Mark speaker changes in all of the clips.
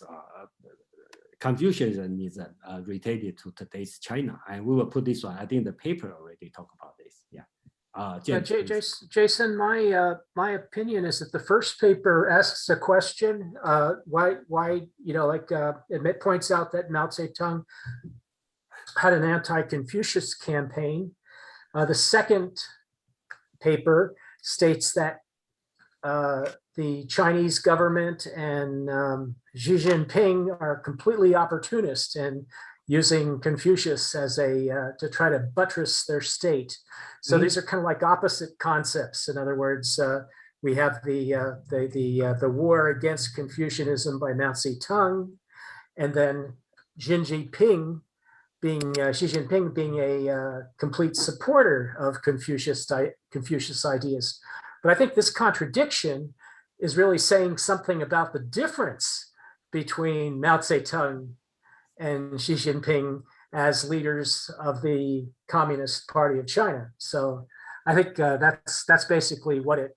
Speaker 1: this Confucianism is related to today's China, and we will put this one. I think the paper already talk about this. Yeah. James,
Speaker 2: Jason, my opinion is that the first paper asks a question, why it points out that Mao Zedong had an anti-Confucius campaign. The second paper states that the Chinese government and Xi Jinping are completely opportunist and using Confucius as to try to buttress their state. So these are kind of like opposite concepts. In other words, we have the war against Confucianism by Mao Zedong, and then Xi Jinping being a complete supporter of Confucius ideas. But I think this contradiction is really saying something about the difference between Mao Zedong and Xi Jinping as leaders of the Communist Party of China. So I think that's basically what it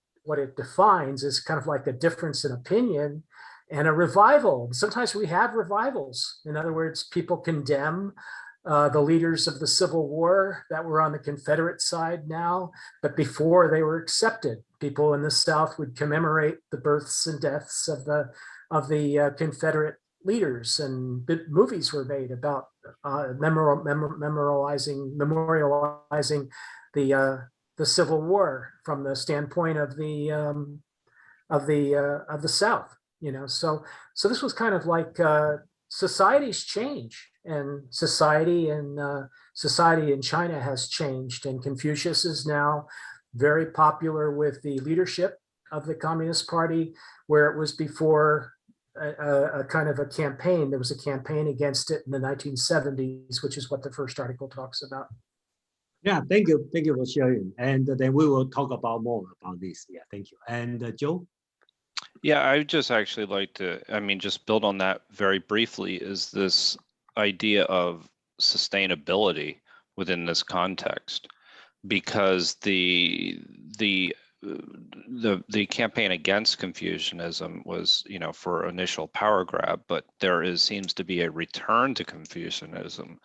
Speaker 2: defines, is kind of like a difference in opinion and a revival. Sometimes we have revivals. In other words, people condemn the leaders of the Civil War that were on the Confederate side now, but before they were accepted, people in the South would commemorate the births and deaths of the Confederate leaders, and movies were made about memorializing the Civil War from the standpoint of the South. So this was kind of like societies change, and society in China has changed, and Confucius is now very popular with the leadership of the Communist Party, where it was before a kind of a campaign. There was a campaign against it in the 1970s, which is what the first article talks about.
Speaker 1: Yeah, thank you for sharing, and then we will talk about more about this. Yeah, thank you. And Joe?
Speaker 3: Yeah, I would just actually like to, just build on that very briefly, is this idea of sustainability within this context, because the campaign against Confucianism was, for initial power grab, but there seems to be a return to Confucianism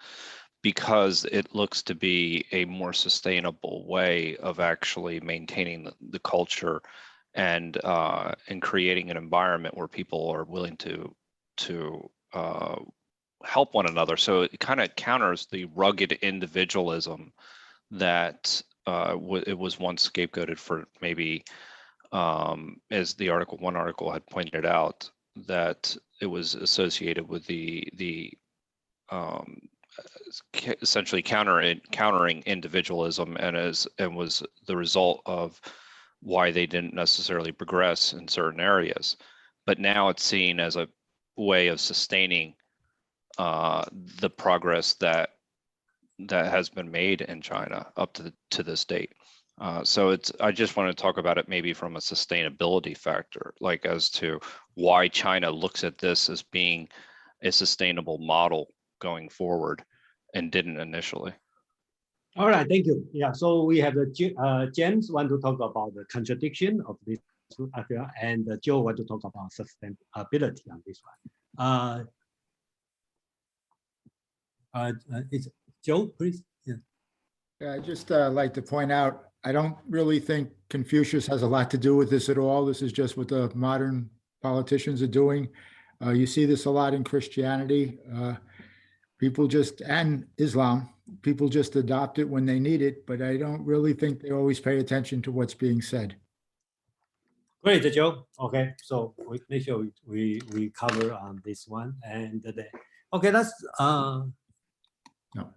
Speaker 3: because it looks to be a more sustainable way of actually maintaining the culture and creating an environment where people are willing to help one another. So it kind of counters the rugged individualism that it was once scapegoated for, maybe, as one article had pointed out, that it was associated with the essentially countering individualism, and was the result of why they didn't necessarily progress in certain areas. But now it's seen as a way of sustaining the progress that has been made in China up to this date. So I just want to talk about it maybe from a sustainability factor, like as to why China looks at this as being a sustainable model going forward and didn't initially.
Speaker 1: All right, thank you. Yeah, so we have James want to talk about the contradiction of this, and Joe want to talk about sustainability on this one. It's Joe, please.
Speaker 4: Yeah, I just like to point out, I don't really think Confucius has a lot to do with this at all. This is just what the modern politicians are doing. You see this a lot in Christianity. And Islam, people just adopt it when they need it, but I don't really think they always pay attention to what's being said.
Speaker 1: Great, Joe. Okay, so we make sure we cover on this one, and okay, that's
Speaker 4: No.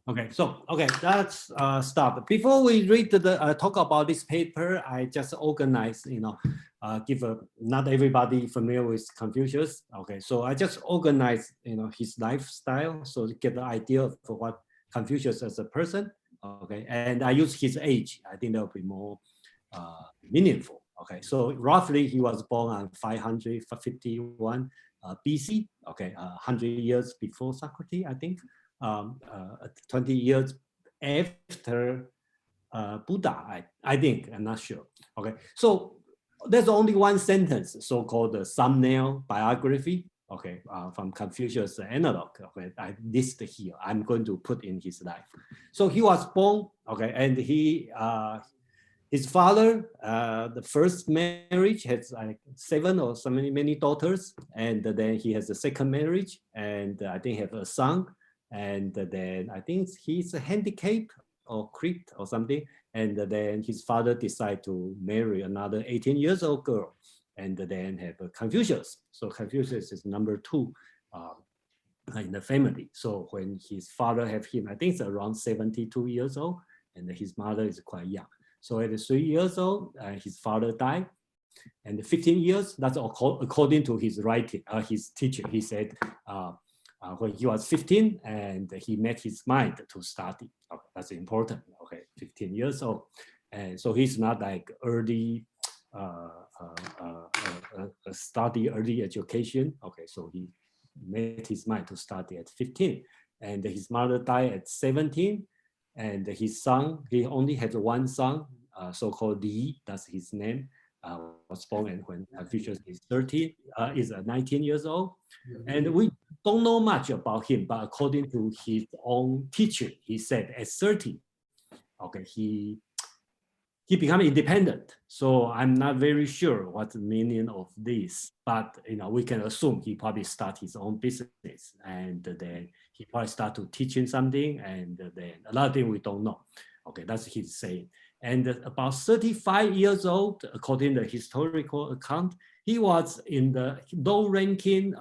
Speaker 1: Okay, so let's start. Before we read talk about this paper, I just organized, not everybody familiar with Confucius. Okay, so I just organized, his lifestyle, so to get the idea for what Confucius as a person. Okay, and I use his age. I think that will be more meaningful. Okay, so roughly he was born on 551 BC. Okay, 100 years before Socrates, I think. 20 years after Buddha, I think, I'm not sure. Okay, so there's only one sentence, so-called the thumbnail biography. okay, from Confucius analog. Okay, I list here. I'm going to put in his life. So he was born, okay, and his father, the first marriage has like 7 or so many daughters, and then he has a second marriage, and I think have a son, and then I think he's handicapped or crippled or something, and then his father decided to marry another 18 years old girl, and then have a Confucius. So Confucius is number 2 in the family. So when his father have him, I think it's around 72 years old, and his mother is quite young. So at 3 years old, his father died. And 15 years, that's according to his writing, his teacher. He said when he was 15 and he made his mind to study. Okay, that's important. Okay, 15 years old. And so he's not like early study, early education. Okay, so he made his mind to study at 15. And his mother died at 17. And his son, he only had one son, so-called Li, that's his name, was born and when Confucius is 19 years old. And we don't know much about him, but according to his own teaching, he said at 30, okay, he became independent. So I'm not very sure what the meaning of this, but we can assume he probably start his own business, and then he probably start to teaching something, and then another thing we don't know. Okay, that's his saying. And about 35 years old, according to the historical account, he was in the low-ranking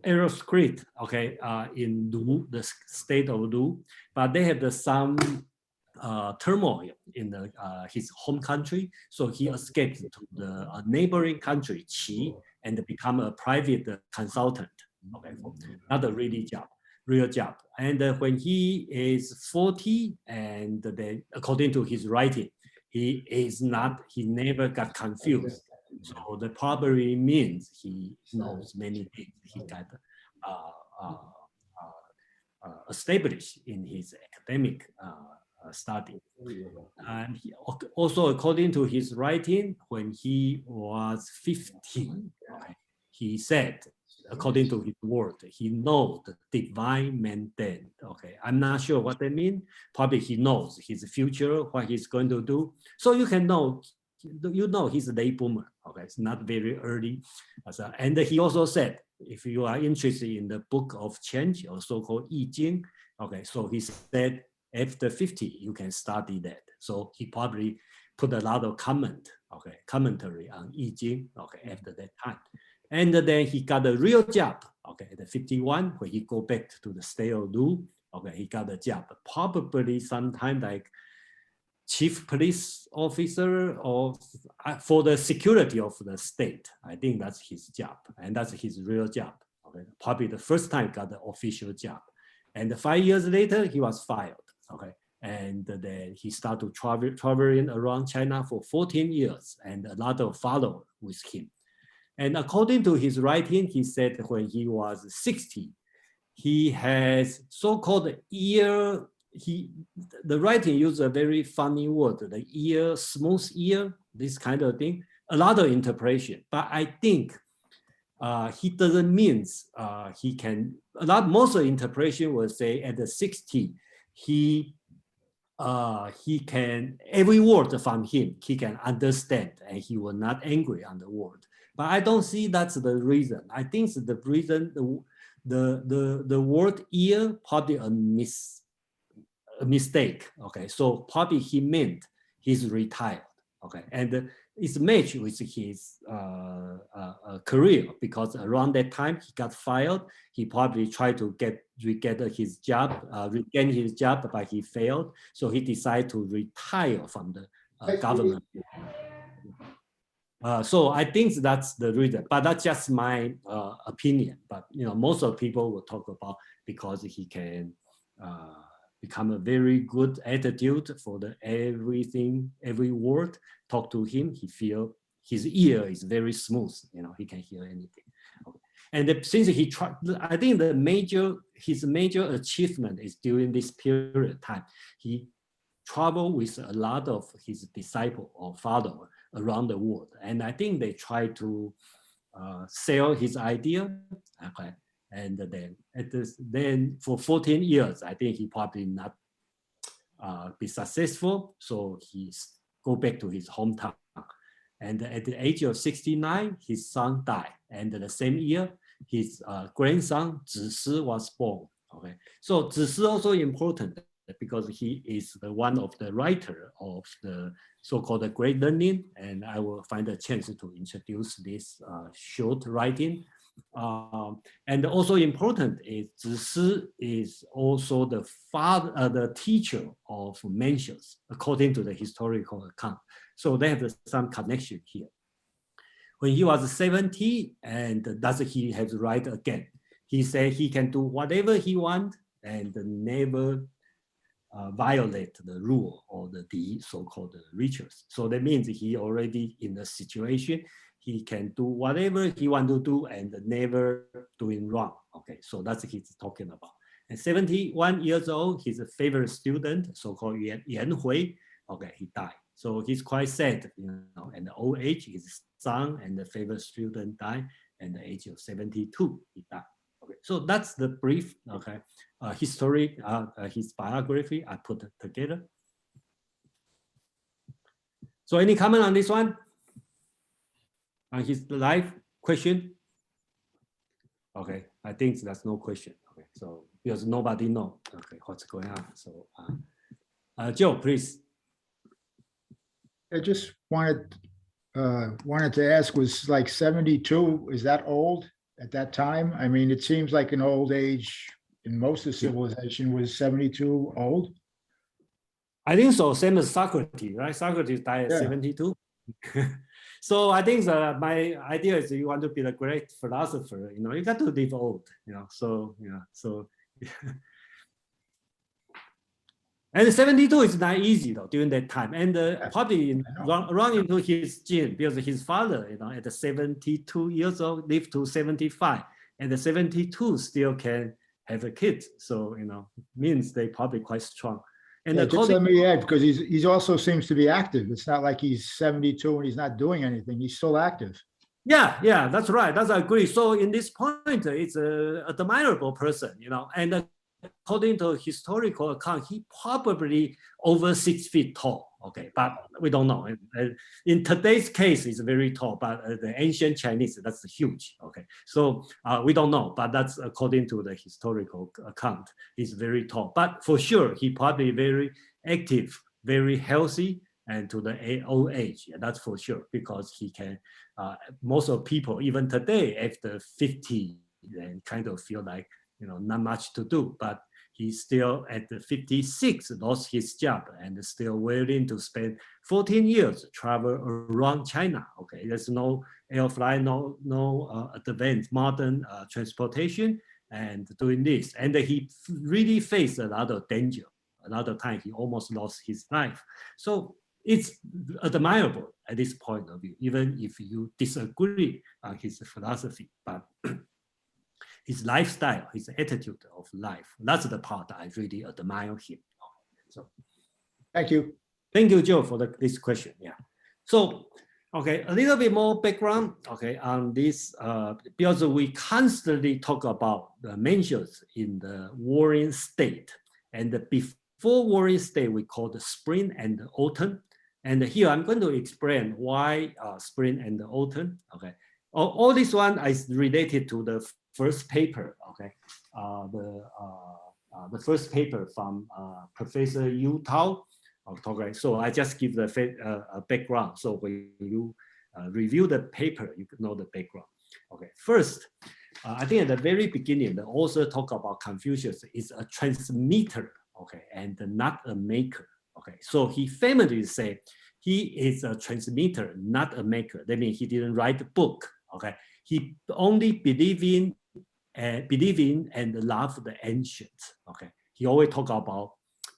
Speaker 1: aristocrat, okay, in Lu, the state of Lu, but they had some turmoil in his home country, so he escaped to the neighboring country, Qi, and become a private consultant. Okay, not a real job. And when he is 40, and then according to his writing, he never got confused. So that probably means he knows many things. He got established in his academic study. And also, according to his writing, when he was 15, he said, according to his word, he knows the divine mandate. Okay, I'm not sure what that means. Probably he knows his future, what he's going to do. So you can know, he's a late boomer. Okay, it's not very early. And he also said, if you are interested in the book of change, or so-called I Ching, okay, so he said, after 50, you can study that. So he probably put a lot of commentary on I Ching, okay, after that time. And then he got a real job, okay, at 51, when he go back to the state of Lu, okay, he got a job, probably sometime like chief police officer or for the security of the state. I think that's his job, and that's his real job. Okay, probably the first time got the official job. And 5 years later, he was fired. Okay, and then he started traveling around China for 14 years, and a lot of followers with him. And according to his writing, he said when he was 60, he has so-called ear. The writing used a very funny word, the ear, smooth ear, this kind of thing. A lot of interpretation, but I think he doesn't mean he can. Most of the interpretation will say at the 60. He can, every word from him, he can understand, and he will not angry on the word. But I don't see that's the reason. I think the reason, the word ear probably a mistake. Okay, so probably he meant he's retired. Okay, and it's matched with his career, because around that time he got fired. He probably tried to regain his job, but he failed. So he decided to retire from the government. So I think that's the reason, but that's just my opinion. But most of people will talk about because he can become a very good attitude for everything, every word talk to him. He feel his ear is very smooth. He can hear anything. Okay. And since he tried, I think his major achievement is during this period of time. He traveled with a lot of his disciples or followers around the world, and I think they try to sell his idea. Okay. And then for 14 years, I think he probably not be successful. So he go back to his hometown. And at the age of 69, his son died. And the same year, his grandson, Zhi was born. Okay. So Zhi also important because he is one of the writer of the so-called Great Learning. And I will find a chance to introduce this short writing. And also important is Zhi is also the father, the teacher of Mencius, according to the historical account. So they have some connection here. When he was 70, and does he have the right again? He said he can do whatever he wants and never violate the rule or the so-called rituals. So that means he already in the situation, he can do whatever he want to do and never doing wrong. Okay, so that's what he's talking about. And 71 years old, his favorite student, so-called Yan Hui, okay, he died. So he's quite sad, and the old age, his son and the favorite student died, and the age of 72, he died. Okay, so that's the brief, okay, history, his biography I put together. So any comment on this one? On his life question? Okay, I think there's no question. Okay, so because nobody know, okay, what's going on. So Joe, please.
Speaker 4: I just wanted to ask, was like 72, is that old at that time? I mean, it seems like an old age in most of civilization. Was 72 old?
Speaker 1: I think so, same as Socrates, right? Socrates died at 72. So I think my idea is you want to be a great philosopher, you got to live old, so, And 72 is not easy though during that time, and probably run into his gene because his father, at 72 years old, lived to 75, and the 72 still can have a kid. So means they probably quite strong. And
Speaker 4: just let me add, because he's also seems to be active. It's not like he's 72 and he's not doing anything. He's still active.
Speaker 1: Yeah, that's right. That's I agree. So in this point, it's an admirable person, and according to historical account, he probably over 6 feet tall. Okay, but we don't know. In today's case, it's very tall, but the ancient Chinese, that's huge. Okay, so we don't know, but that's according to the historical account. He's very tall, but for sure, he probably very active, very healthy, and to the old age. Yeah, that's for sure, because he can, most of people, even today, after 50, then kind of feel like, not much to do, but he's still at the 56, lost his job and still willing to spend 14 years travel around China. Okay, there's no air flight, no advanced modern transportation, and doing this. And he really faced a lot of danger. Another time he almost lost his life. So it's admirable at this point of view, even if you disagree on his philosophy, but his lifestyle, his attitude of life, that's the part I really admire him. So,
Speaker 4: thank you.
Speaker 1: Thank you, Joe, for this question. Yeah. So, okay, a little bit more background, okay, on this, because we constantly talk about the Mencius in the warring state, and before warring state, we call the spring and the autumn. And here I'm going to explain why spring and the autumn. Okay, all this one is related to the first paper. Okay, the first paper from Professor Yu Tao. Okay, so I just give the background. So when you review the paper, you know the background. Okay, first, I think at the very beginning, the author talk about Confucius is a transmitter. Okay, and not a maker. Okay, so he famously said he is a transmitter, not a maker. That means he didn't write a book. Okay, he only believe in and love the ancient. Okay, he always talk about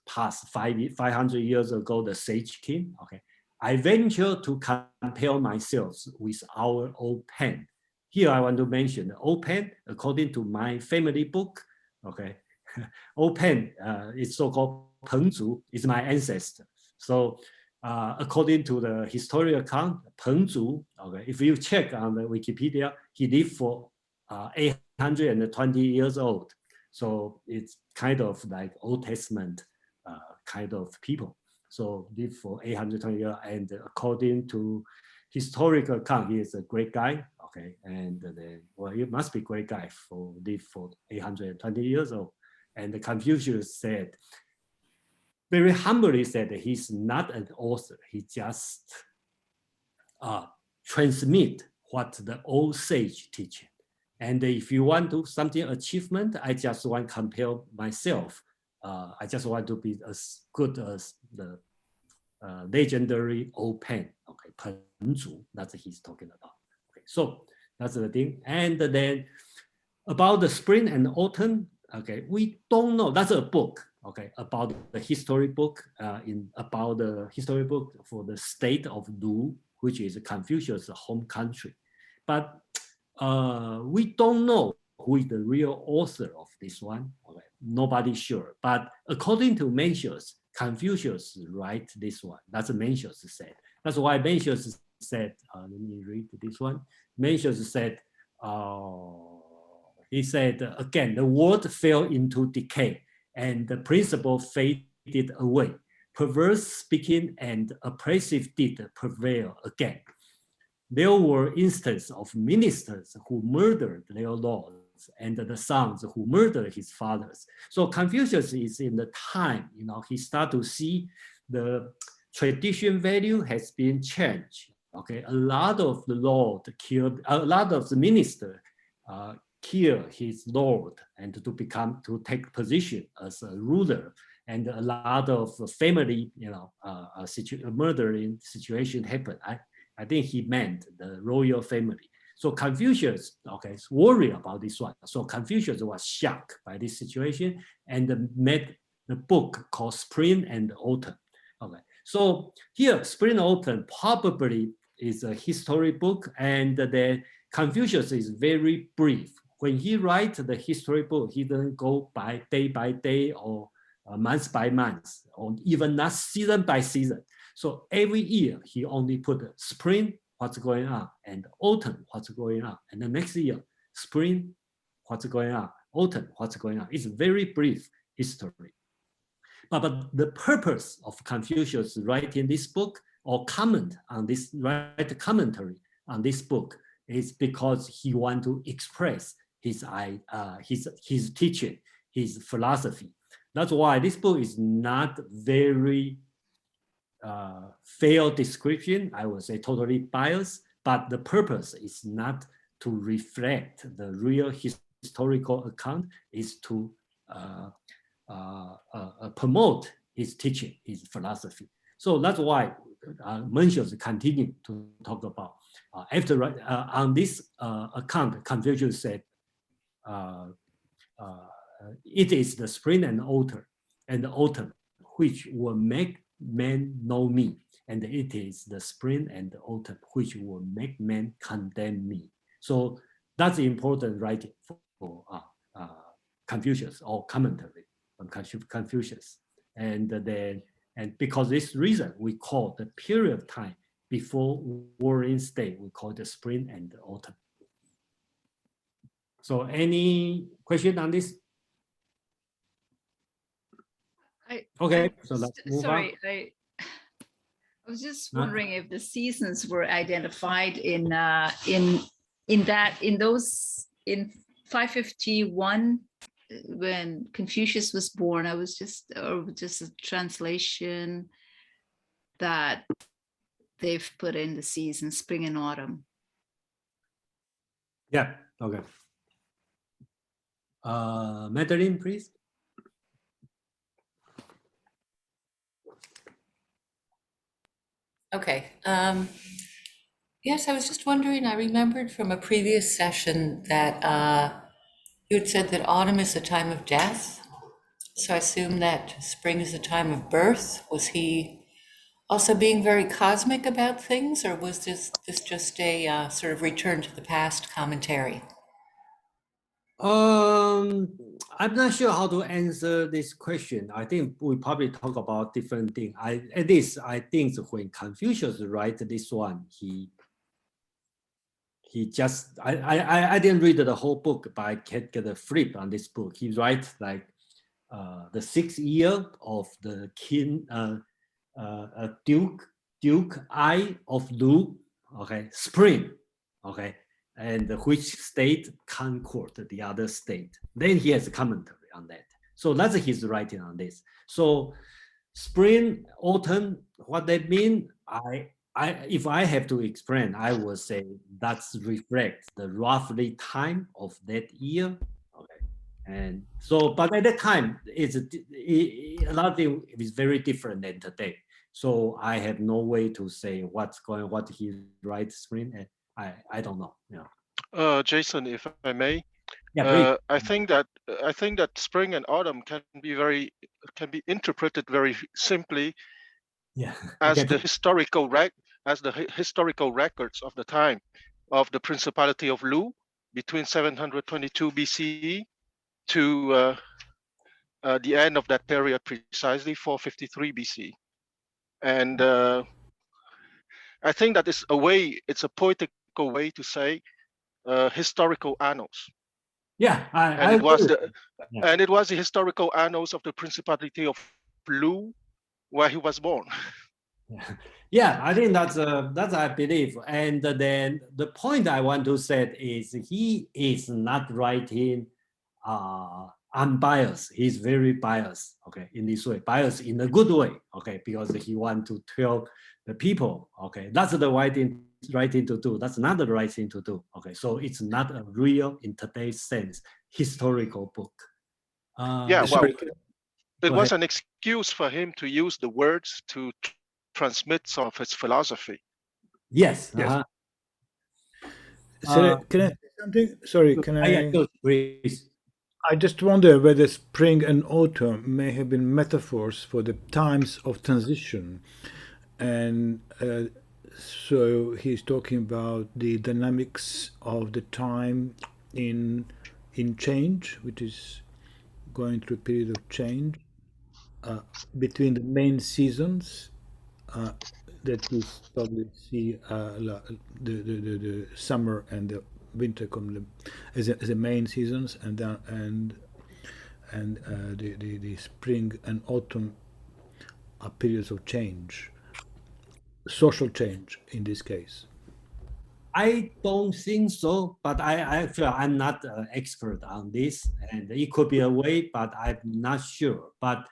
Speaker 1: past 500 years ago, the Sage King. Okay, I venture to compare myself with our old pen. Here I want to mention the old pen, according to my family book. Okay, old pen is so-called Pengzu, is my ancestor. So according to the historical account, Peng Zhu, okay, if you check on the Wikipedia, he lived for 820 years old. So it's kind of like Old Testament kind of people. So lived for 820 years, and according to historical account, he is a great guy. Okay, and then, well, he must be a great guy for live for 820 years old. And Confucius said, very humbly said, that he's not an author. He just transmit what the old sage teaching. And if you want to something achievement, I just want to compare myself. I just want to be as good as the legendary old pen. Okay, Peng Zhu, that's what he's talking about. Okay, so that's the thing. And then about the spring and autumn, okay, we don't know. That's a book, okay, about the history book, about the history book for the state of Lu, which is Confucius' home country. But we don't know who is the real author of this one. Okay, nobody's sure. But according to Mencius, Confucius write this one. That's what Mencius said. That's why Mencius said, let me read this one. Mencius said, he said, again, the world fell into decay and the principle faded away. Perverse speaking and oppressive deed prevail again. There were instances of ministers who murdered their lords and the sons who murdered his fathers. So Confucius is in the time, he start to see the tradition value has been changed. Okay, a lot of the lord killed, a lot of the minister kill his lord and to take position as a ruler, and a lot of family, murdering situation happened. I think he meant the royal family. So Confucius, okay, is worried about this one. So Confucius was shocked by this situation and made the book called Spring and Autumn. Okay, so here, Spring and Autumn probably is a history book, and then Confucius is very brief. When he writes the history book, he doesn't go by day or month by month, or even not season by season. So every year he only put spring, what's going on, and autumn, what's going on, and the next year, spring, what's going on, autumn, what's going on. It's very brief history. But the purpose of Confucius writing this book or comment on this, write commentary on this book is because he wants to express his teaching, his philosophy. That's why this book is not very fair description, I would say totally biased, but the purpose is not to reflect the real historical account, is to promote his teaching, his philosophy. So that's why Mencius continue to talk about. On this account, Confucius said, it is the spring and autumn which will make men know me, and it is the spring and the autumn which will make men condemn me. So that's important writing for Confucius, or commentary on Confucius. And because this reason, we call the period of time before warring state, we call the spring and the autumn. So any question on this? Okay, so let's move on.
Speaker 5: I was just wondering if the seasons were identified in 551 when Confucius was born. I was just a translation that they've put in the season, spring and autumn.
Speaker 1: Yeah, okay. Madeline, please.
Speaker 6: Okay. Yes, I was just wondering, I remembered from a previous session that you had said that autumn is a time of death. So I assume that spring is a time of birth. Was he also being very cosmic about things, or was this just a sort of return to the past commentary?
Speaker 1: I'm not sure how to answer this question. I think we probably talk about different things. At least I think when Confucius write this one, he just I didn't read the whole book, but I can get a flip on this book. He writes like the 6th year of the king Duke I of Lu, okay, spring, okay, and which state conquered the other state. Then he has a commentary on that. So that's his writing on this. So spring, autumn, what that mean? If I have to explain, I would say that's reflect the roughly time of that year. Okay, and so, but at that time, a lot of things is very different than today. So I have no way to say what he writes spring. And I don't know. Yeah.
Speaker 7: Jason, if I may,
Speaker 1: Yeah, please.
Speaker 7: I think that spring and autumn can be interpreted very simply
Speaker 1: Yeah.
Speaker 7: as
Speaker 1: Okay.
Speaker 7: the historical records of the time of the Principality of Lu between 722 BCE to the end of that period, precisely 453 BC. And I think that is it's a poetical way to say historical annals.
Speaker 1: Yeah,
Speaker 7: And it was the
Speaker 1: Yeah.
Speaker 7: historical annals of the Principality of Lu, where he was born.
Speaker 1: Yeah, I think that's I believe. And then the point I want to say is he is not writing unbiased. He's very biased, okay, in this way, biased in a good way, okay, because he want to tell the people, okay, that's the right thing to do. That's not the right thing to do, okay. So it's not a real, in today's sense, historical book.
Speaker 7: Yeah, well, it was
Speaker 1: ahead.
Speaker 7: an excuse for him to use the words to transmit some of his philosophy.
Speaker 1: Yes.
Speaker 8: Yes. So can I say something? Sorry, can I?
Speaker 1: Yeah, sure, please.
Speaker 8: I just wonder whether spring and autumn may have been metaphors for the times of transition. And so he's talking about the dynamics of the time in change, which is going through a period of change between the main seasons that we probably see the summer and the winter come as the main seasons, and the spring and autumn are periods of change, social change in this case.
Speaker 1: I don't think so, but I feel I'm not an expert on this, and it could be a way, but I'm not sure. But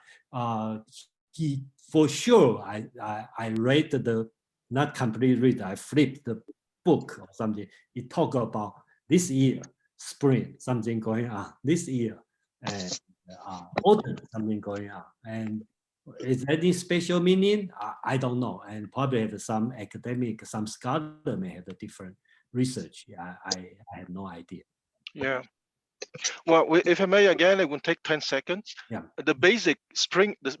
Speaker 1: he for sure, I read not completely read. I flipped the book or something. It talk about this year spring, something going on. This year autumn, something going on, and is there any special meaning? I don't know, and probably have some academic, some scholar may have a different research. Yeah, I have no idea.
Speaker 7: Yeah. Well, if I may again, it will take 10 seconds.
Speaker 1: Yeah.
Speaker 7: The basic spring, the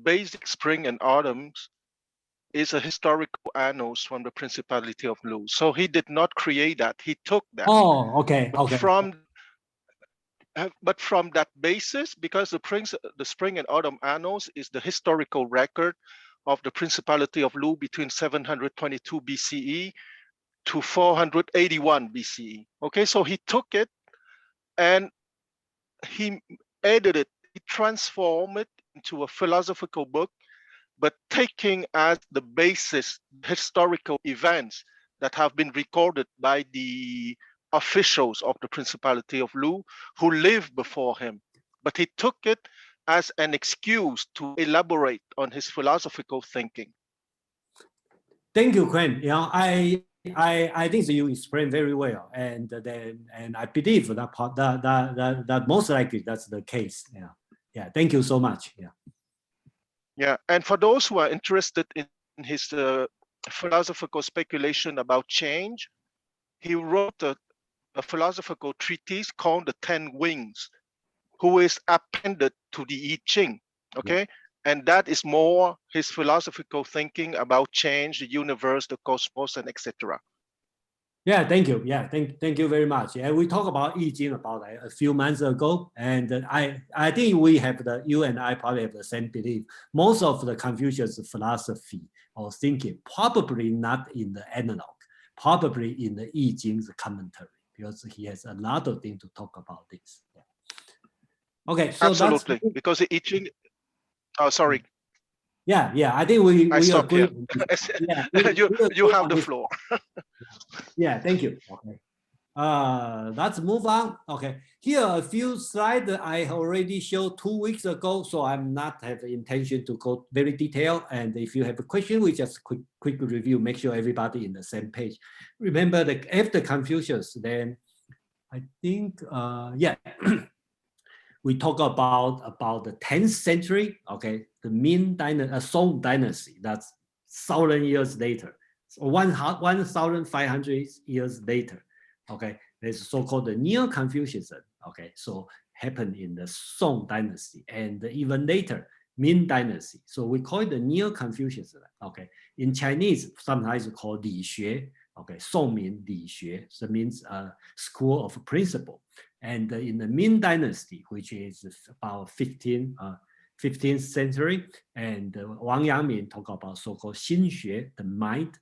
Speaker 7: basic spring and autumns is a historical annals from the Principality of Lu. So he did not create that. He took that.
Speaker 1: Oh, okay.
Speaker 7: But
Speaker 1: Okay.
Speaker 7: from that basis, because the spring and autumn annals is the historical record of the Principality of Lu between 722 BCE to 481 BCE. Okay, so he took it and he edited it, he transformed it into a philosophical book, but taking as the basis historical events that have been recorded by the officials of the Principality of Lu who lived before him. But he took it as an excuse to elaborate on his philosophical thinking.
Speaker 1: Thank you, Quen. You know, I think that you explained very well, and I believe that most likely that's the case. Yeah, yeah. Thank you so much. Yeah.
Speaker 7: Yeah, and for those who are interested in his philosophical speculation about change, he wrote a philosophical treatise called The 10 Wings, who is appended to the I Ching. Okay. Yeah. And that is more his philosophical thinking about change, the universe, the cosmos, and etc.
Speaker 1: Yeah, thank you. Yeah, thank you very much. Yeah, we talked about I Ching about a few months ago, and I think we have you and I probably have the same belief. Most of the Confucius philosophy or thinking probably not in the analog, probably in the I Ching's commentary, because he has a lot of things to talk about this. Yeah. Okay, so
Speaker 7: Absolutely, because the I Ching. Oh, sorry,
Speaker 1: yeah. I think we
Speaker 7: I stop
Speaker 1: agree.
Speaker 7: here.
Speaker 1: Yeah,
Speaker 7: you
Speaker 1: agree
Speaker 7: have
Speaker 1: on
Speaker 7: the
Speaker 1: this.
Speaker 7: floor.
Speaker 1: Yeah, thank you. Okay. Let's move on. Okay, here a few slides that I already showed 2 weeks ago, so I'm not have the intention to go very detailed. And if you have a question, we just quick review, make sure everybody in the same page. Remember that after Confucius, then I think yeah, we talk about the 10th century. Okay, the Ming dynasty, Song dynasty. That's 1,000 years later. So 1,500 years later. Okay, there's so-called the Neo-Confucianism. Okay, so happened in the Song dynasty, and even later Ming dynasty. So we call it the Neo-Confucianism. Okay, in Chinese sometimes called Li Xue. Okay, Song Ming Li Xue. So means school of principle. And in the Ming dynasty, which is about 15th century, and Wang Yangmin talk about so-called Xinxue, the mind,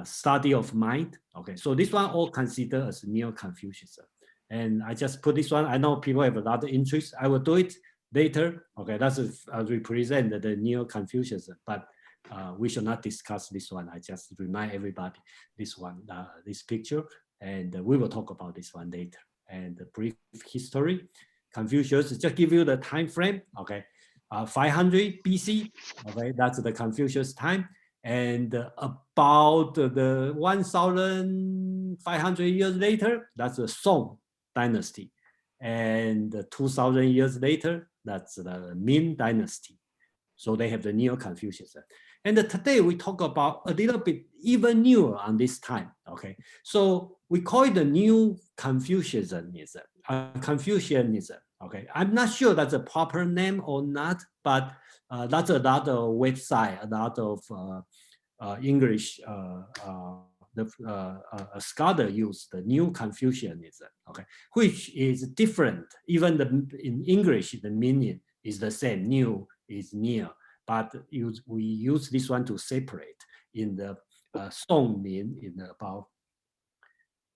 Speaker 1: study of mind. Okay, so this one all considered as Neo-Confucianism. And I just put this one. I know people have a lot of interest. I will do it later. Okay, that's represent the Neo-Confucianism, but we should not discuss this one. I just remind everybody this one, this picture, and we will talk about this one later. And the brief history, Confucius, just give you the time frame. Okay, 500 BC. Okay, that's the Confucius time. And about the 1,500 years later, that's the Song dynasty. And 2,000 years later, that's the Ming dynasty. So they have the Neo-Confucianism. And today we talk about a little bit even newer on this time. Okay, so we call it the New Confucianism. Confucianism. Okay, I'm not sure that's a proper name or not, but that's a lot of website, a lot of English scholar use the New Confucianism. Okay, which is different. Even in English, the meaning is the same. New is near, but we use this one to separate. In the Song Ming, in about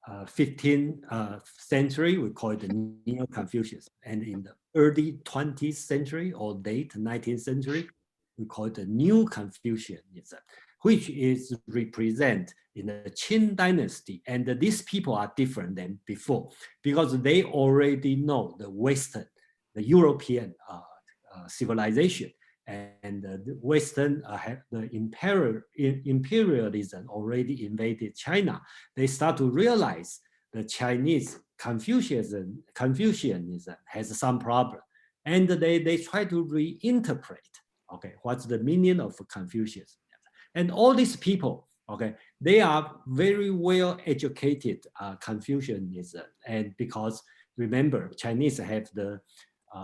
Speaker 1: 15th century, we call it the Neo-Confucianism. And in the early 20th century or late 19th century, we call it the New Confucianism, which is represent in the Qing dynasty. And these people are different than before because they already know the Western, the European civilization. And the Western the imperialism already invaded China. They start to realize the Chinese Confucianism has some problem, and they try to reinterpret. Okay, what's the meaning of Confucius? And all these people, okay, they are very well educated Confucianism, and because remember Chinese have the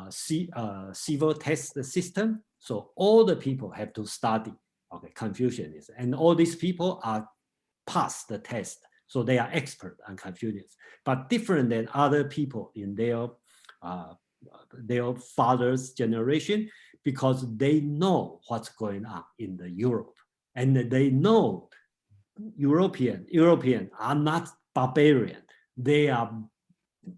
Speaker 1: civil test system. So all the people have to study, okay, Confucianism, and all these people are pass the test, so they are expert on Confucius, but different than other people in their father's generation, because they know what's going on in the Europe, and they know European are not barbarian. They are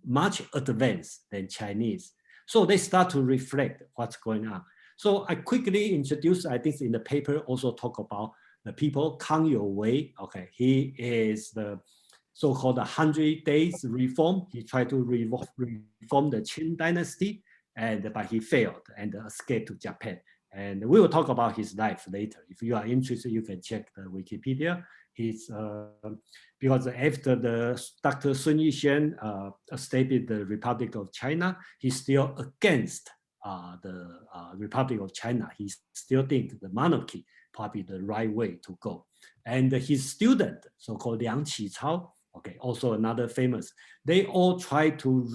Speaker 1: much advanced than Chinese. So they start to reflect what's going on. So I quickly introduce, I think in the paper also talk about the people, Kang You-wei. Okay, he is the so-called 100 days reform. He tried to reform the Qing dynasty, but he failed and escaped to Japan. And we will talk about his life later. If you are interested, you can check the Wikipedia. He's because after the Dr. Sun Yat-sen established the Republic of China, he's still against the Republic of China. He still thinks the monarchy probably the right way to go. And his student, so-called Liang Qichao, okay, also another famous, they all try to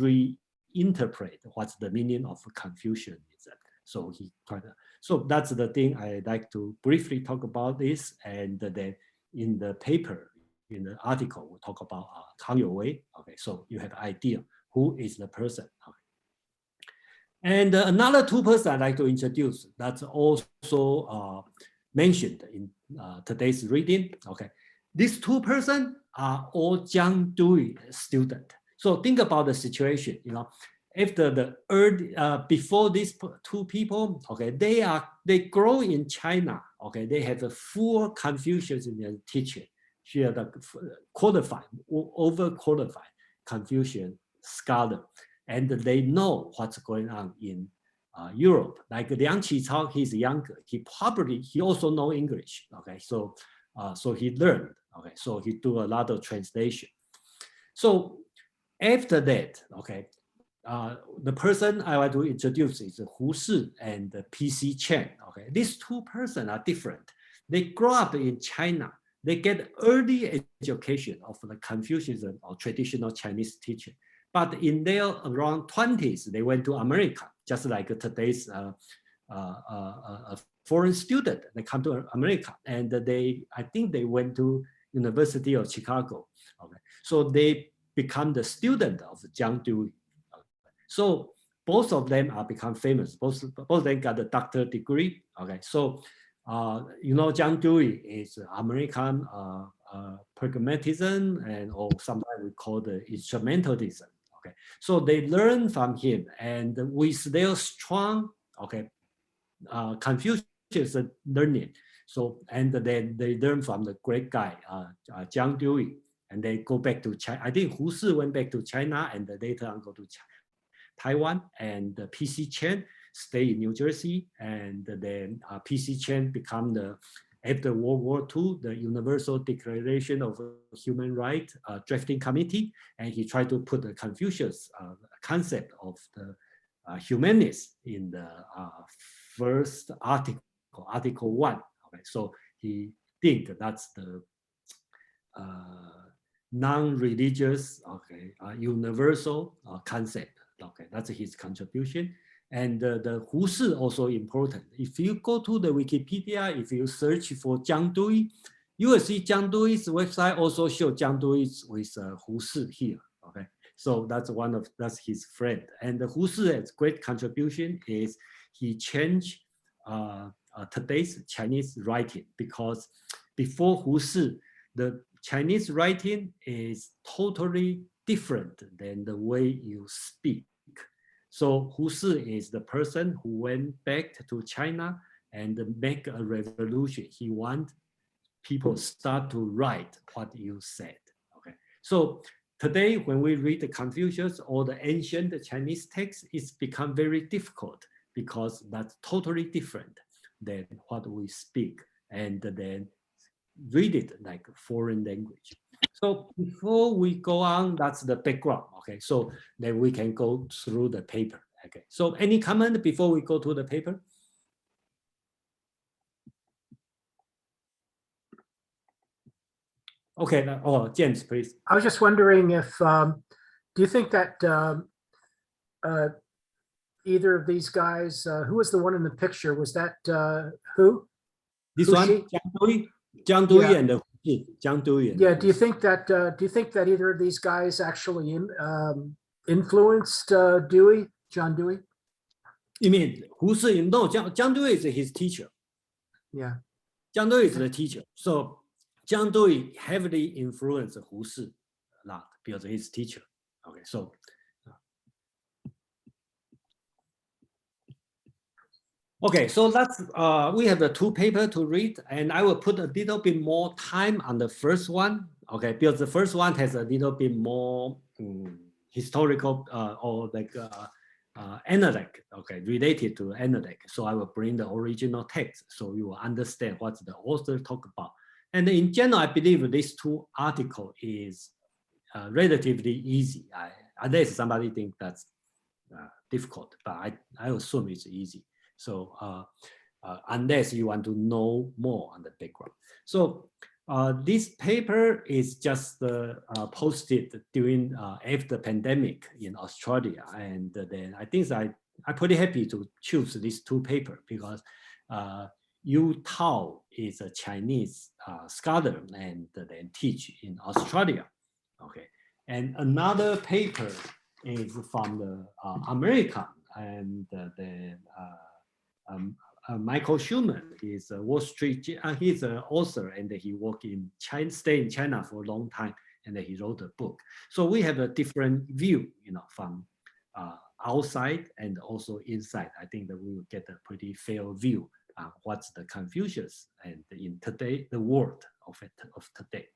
Speaker 1: reinterpret what's the meaning of Confucianism. So he tried to, so that's the thing I like to briefly talk about this, and then in the paper, in the article, we talk about Kang Youwei. Okay, so you have idea who is the person. Okay. And another two persons I'd like to introduce that's also mentioned in today's reading. Okay, these two persons are all Jiang Dui students. So think about the situation. After the early, before these two people, okay, they grow in China. Okay, they have a full Confucian teaching. She had a qualified, overqualified Confucian scholar, and they know what's going on in Europe. Like Liang Qichao, he's younger. He also know English. Okay, so he learned. Okay, so he do a lot of translation. So after that, okay, the person I want to introduce is Hu Si and P.C. Chen. Okay, these two persons are different. They grow up in China. They get early education of the Confucianism or traditional Chinese teaching. But in their around 20s, they went to America, just like today's foreign student. They come to America, and I think they went to University of Chicago. Okay, so they become the student of Jiang Dui. So both of them are become famous. Both of them got a doctorate degree. Okay, so Jiang Dui is American pragmatism, or sometimes we call the instrumentalism. Okay, so they learn from him, and with their strong, okay, Confucius learning. So, and then they learn from the great guy, Jiang Dui, and they go back to China. I think Hu Si went back to China, and later on go to Taiwan, and P.C. Chen stay in New Jersey, and then P.C. Chen become after World War II, the Universal Declaration of Human Rights drafting committee, and he tried to put the Confucius concept of the humanists in the first article, Article 1. Okay, so he think that's the non-religious, okay, universal concept. Okay, that's his contribution. And the Hu Si also important. If you go to the Wikipedia, if you search for Jiang Dui, you will see Jiang Dui's website also show Jiang Dui with Hu Si here. Okay, so that's his friend. And the Hu Si's great contribution is he changed today's Chinese writing, because before Hu Si, the Chinese writing is totally different than the way you speak. So Hu Si is the person who went back to China and make a revolution. He wants people start to write what you said. Okay. So today, when we read the Confucius or the ancient Chinese text, it's become very difficult because that's totally different than what we speak, and then read it like foreign language. So before we go on, that's the background. Okay, so then we can go through the paper. Okay, so any comment before we go to the paper? Okay, James, please.
Speaker 2: I was just wondering if, do you think that either of these guys, who was the one in the picture? Was that who?
Speaker 1: This
Speaker 2: Hu
Speaker 1: one,
Speaker 2: Si?
Speaker 1: Jiang Dui
Speaker 2: Yeah.
Speaker 1: and Hu Si. Jiang Dui.
Speaker 2: Yeah. Do you think that either of these guys actually influenced Dewey, John Dewey?
Speaker 1: You mean Hu Si? No, Jiang Dui is his teacher.
Speaker 2: Yeah.
Speaker 1: Jiang Dui is the teacher. So Jiang Dui heavily influenced Hu Si a lot because he's teacher. Okay, so. Okay, so that's we have the two papers to read, and I will put a little bit more time on the first one. Okay, because the first one has a little bit more historical or like analect, okay, related to analect. So I will bring the original text so you will understand what the author talk about. And in general, I believe this two article is relatively easy. Unless somebody think that's difficult, but I assume it's easy. So unless you want to know more on the background. So this paper is just posted during after the pandemic in Australia. And then I think I'm pretty happy to choose these two papers because Yu Tao is a Chinese scholar and then teach in Australia. Okay, and another paper is from the American, and Michael Schuman is a Wall Street. He's an author, and he worked in China, stayed in China for a long time, and he wrote a book. So we have a different view, from outside and also inside. I think that we will get a pretty fair view on what's the Confucius and in today the world of today.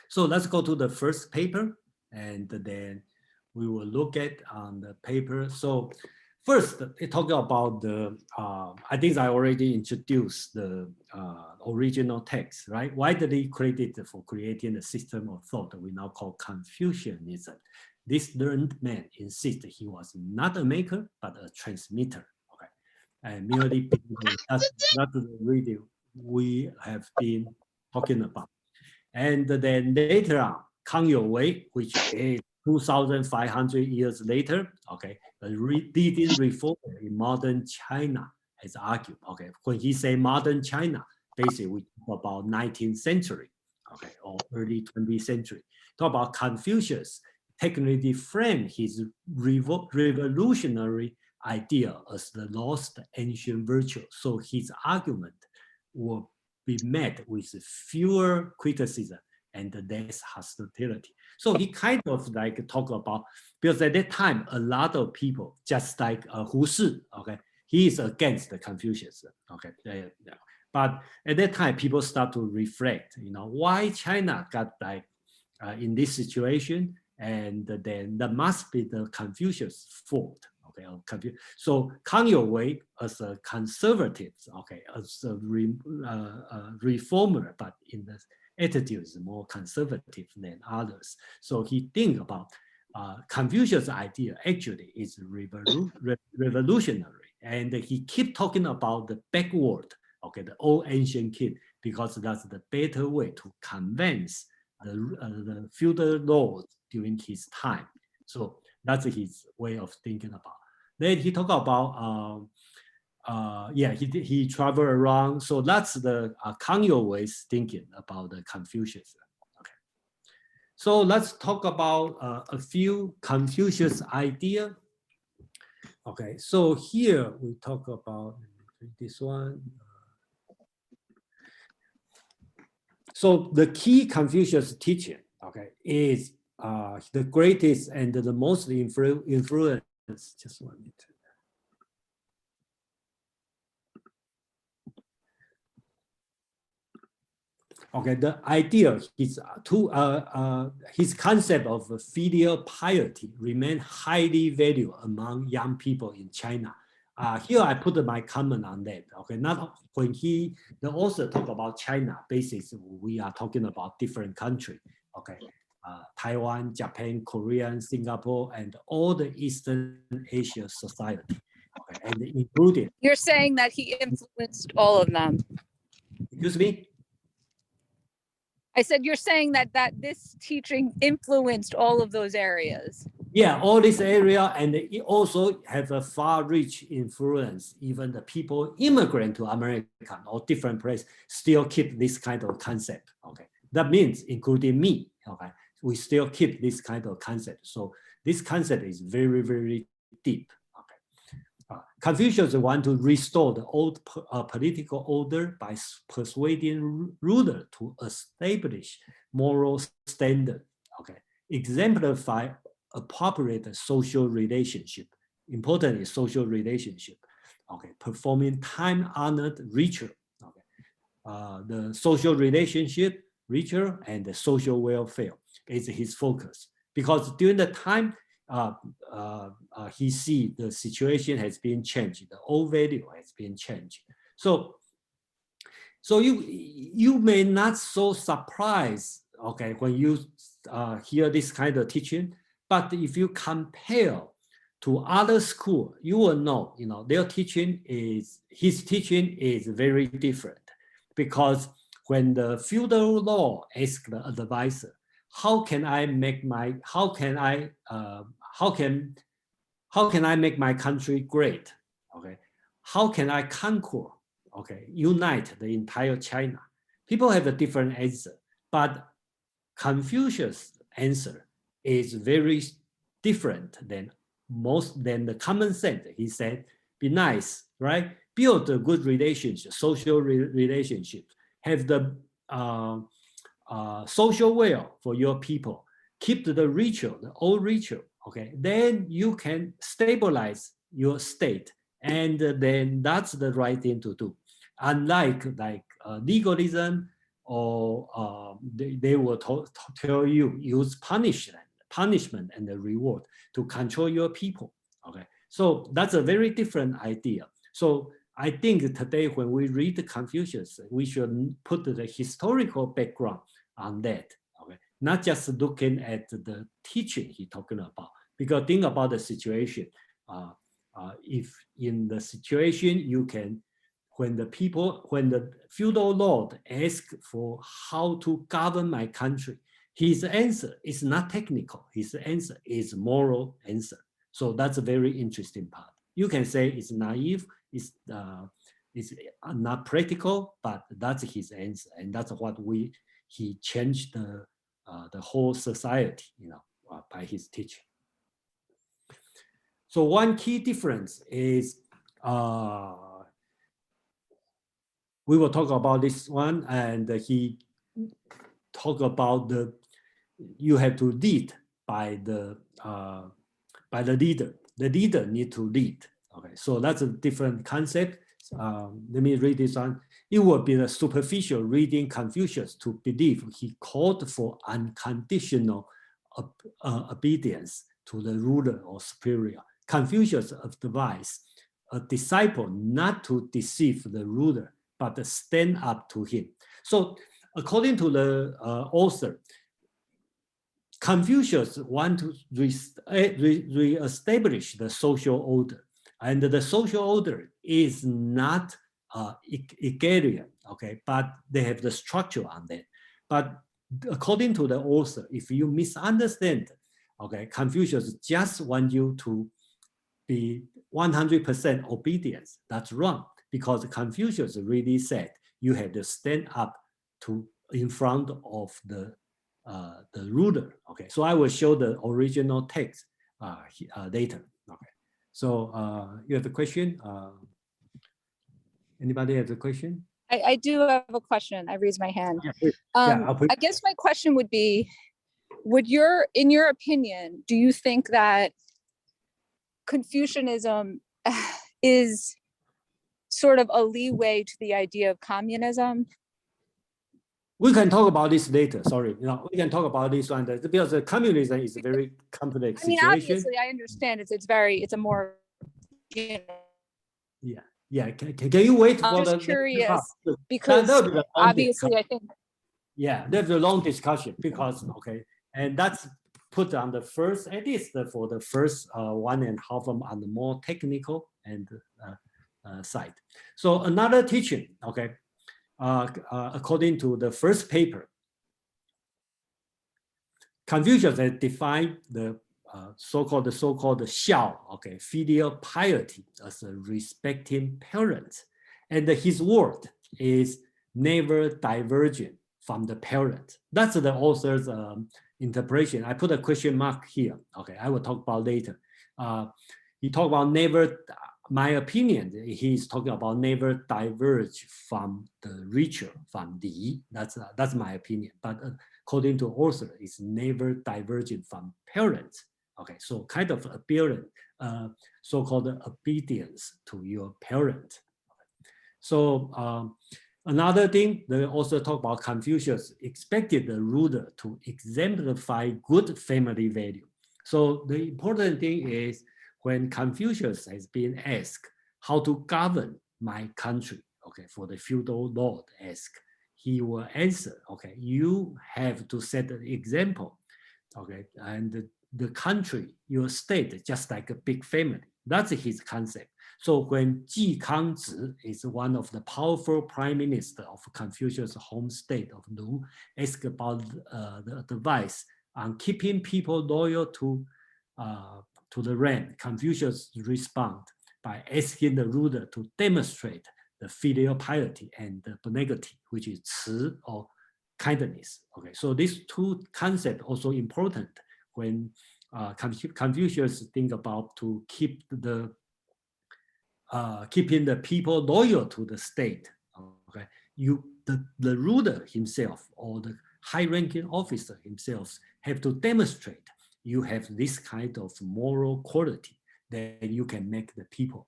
Speaker 1: So let's go to the first paper, and then we will look at on the paper. So first, it talk about the, I think I already introduced the original text, right? Widely credited for creating a system of thought that we now call Confucianism. This learned man insisted he was not a maker, but a transmitter, okay? And merely that's not the reading we have been talking about. And then later on, Kang Youwei, which is 2,500 years later, okay, the leading reformer in modern China has argued, okay, when he say modern China, basically we talk about 19th century, okay, or early 20th century. Talk about Confucius, technically framed his revolutionary idea as the lost ancient virtue. So his argument will be met with fewer criticism and less hostility. So he kind of like talk about, because at that time, a lot of people, just like Hu Shi, okay, he is against the Confucius, okay. But at that time, people start to reflect, why China got like in this situation, and then that must be the Confucius fault. Okay, so Kang Youwei as a conservative, okay, as a reformer, but in the attitude is more conservative than others. So he think about Confucius' idea actually is revolutionary, and he keep talking about the backward, okay, the old ancient kid, because that's the better way to convince the feudal lords during his time. So that's his way of thinking about. Then he talked about, he traveled around. So that's the Kang Youwei's thinking about the Confucius. Okay. So let's talk about a few Confucius idea. Okay, so here we talk about this one. So the key Confucius teaching, okay, is the greatest and the most influence. Just 1 minute. Okay, the idea is his concept of filial piety remain highly valued among young people in China. Here I put my comment on that. Okay, not when the author talk about China, basically we are talking about different countries. Okay, Taiwan, Japan, Korea, Singapore, and all the Eastern Asia society, okay, and including.
Speaker 9: You're saying that he influenced all of them.
Speaker 1: Excuse me?
Speaker 9: I said you're saying that this teaching influenced all of those areas.
Speaker 1: Yeah, all this area, and it also has a far-reach influence. Even the people immigrant to America or different place still keep this kind of concept. Okay, that means including me. Okay, we still keep this kind of concept. So this concept is very, very deep. Okay, Confucius want to restore the old political order by persuading rulers to establish moral standard. Okay, exemplify appropriate social relationship. Important is social relationship. Okay, performing time-honored ritual. Okay, the social relationship, ritual, and the social welfare is his focus. Because during the time, he see the situation has been changed. The old value has been changed. So you may not so surprised, okay, when you hear this kind of teaching. But if you compare to other school, you will know, their teaching is, his teaching is very different. Because when the feudal law asks the advisor, how can I make my country great? Okay, how can I conquer? okay, unite the entire China. People have a different answer, but Confucius' answer is very different than the common sense. He said, be nice, right? Build a good relationship, social relationship, have the social will for your people, keep the ritual, the old ritual, okay? Then you can stabilize your state, and then that's the right thing to do. Unlike legalism, or they will tell you use punishment and the reward to control your people, okay? So that's a very different idea. So I think today when we read Confucius, we should put the historical background on that, okay? Not just looking at the teaching he's talking about, because think about the situation. If in the situation you can, when the feudal lord asks for how to govern my country, his answer is not technical. His answer is moral answer. So that's a very interesting part. You can say it's naive, it's not practical, but that's his answer, and that's what he changed the whole society, by his teaching. So one key difference is we will talk about this one, and he talk about you have to lead by the leader. The leader need to lead. Okay, so that's a different concept. Let me read this one. It would be the superficial reading Confucius to believe he called for unconditional obedience to the ruler or superior. Confucius advised a disciple not to deceive the ruler, but to stand up to him. So according to the author, Confucius want to re-establish the social order, and the social order is not egalitarian, okay, but they have the structure on that. But according to the author, if you misunderstand, okay, Confucius just want you to be 100% obedience. That's wrong, because Confucius really said you have to stand up in front of the ruler. Okay, so I will show the original text later. Okay, so you have a question? Anybody have a question?
Speaker 9: I do have a question. I raised my hand.
Speaker 1: Yeah, please. Yeah,
Speaker 9: I guess my question would be, in your opinion, do you think that Confucianism is sort of a leeway to the idea of communism?
Speaker 1: We can talk about this later. Sorry, we can talk about this one because the communism is a very complex situation.
Speaker 9: Obviously, I understand it's a more.
Speaker 1: Yeah. Can you wait for the?
Speaker 9: I'm just curious because obviously I think.
Speaker 1: Yeah, there's a long discussion because and that's put on the first, at least for the first 1.5 on the more technical and side. So another teaching, according to the first paper, Confucius has defined the so-called xiao, filial piety, as a respecting parent, and his word is never divergent from the parent. That's the author's interpretation. I put a question mark here. Okay, I will talk about later. He talked about never. My opinion, he's talking about never diverge from the ritual, from Li. That's my opinion. But according to author, it's never divergent from parents. Okay, so kind of appearance, so-called obedience to your parent. So another thing, they also talk about Confucius expected the ruler to exemplify good family value. So the important thing is when Confucius has been asked how to govern my country, for the feudal lord ask, he will answer, you have to set an example, and the country, your state, just like a big family. That's his concept. So when Ji Kangzi is one of the powerful prime minister of Confucius' home state of Lu, asked about the advice on keeping people loyal to the reign, Confucius respond by asking the ruler to demonstrate the filial piety and the benevolence, which is 慈 or kindness. Okay, so these two concepts also important when Confucius think about to keep the keeping the people loyal to the state. Okay, the ruler himself or the high-ranking officer himself have to demonstrate you have this kind of moral quality, then you can make the people,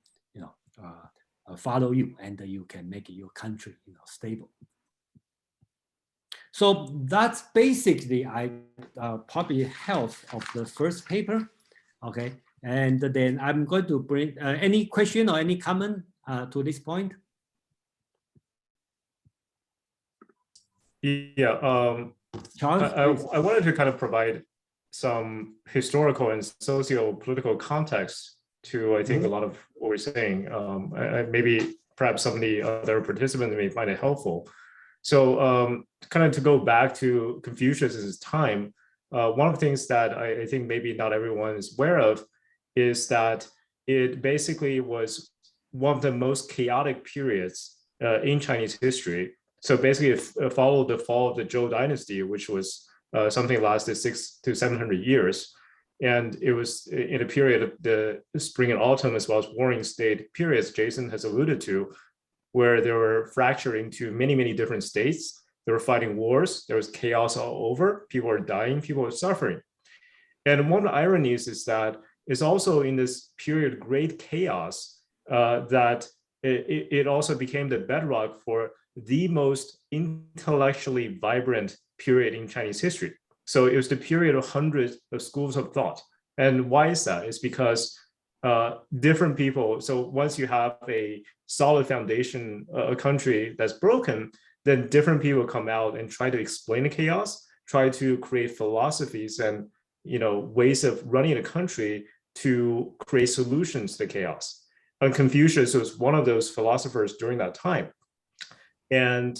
Speaker 1: follow you, and you can make your country, stable. So that's basically public health of the first paper. Okay, and then I'm going to bring any question or any comment to this point.
Speaker 10: Yeah,
Speaker 1: Charles,
Speaker 10: I wanted to kind of provide some historical and socio-political context to, I think, a lot of what we're saying. Maybe perhaps some of the other participants may find it helpful. So kind of to go back to Confucius's time, one of the things that I think maybe not everyone is aware of is that it basically was one of the most chaotic periods in Chinese history. So basically it followed the fall of the Zhou dynasty, which was something that lasted 600 to 700 years. And it was in a period of the spring and autumn, as well as warring state periods Jason has alluded to, where they were fracturing to many, many different states. They were fighting wars. There was chaos all over. People were dying. People were suffering. And one of the ironies is that it's also in this period of great chaos that it also became the bedrock for the most intellectually vibrant period in Chinese history. So it was the period of hundreds of schools of thought. And why is that? It's because different people, so once you have a solid foundation, a country that's broken, then different people come out and try to explain the chaos, try to create philosophies and ways of running a country to create solutions to chaos. And Confucius was one of those philosophers during that time. And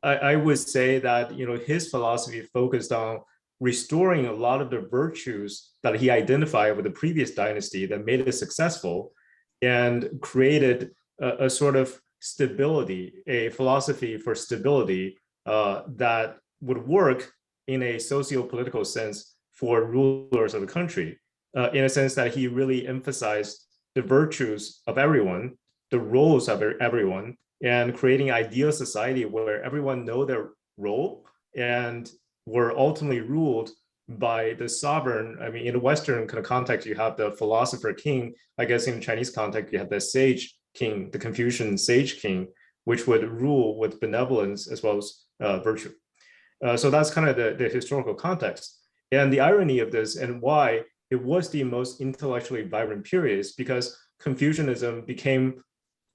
Speaker 10: I would say that his philosophy focused on restoring a lot of the virtues that he identified with the previous dynasty that made it successful, and created a sort of stability, a philosophy for stability that would work in a socio-political sense for rulers of the country, in a sense that he really emphasized the virtues of everyone, the roles of everyone, and creating ideal society where everyone know their role and were ultimately ruled by the sovereign. I mean, in the Western kind of context, you have the philosopher king. I guess in the Chinese context, you have the sage king, the Confucian sage king, which would rule with benevolence as well as virtue. So that's kind of the historical context. And the irony of this and why it was the most intellectually vibrant period is because Confucianism became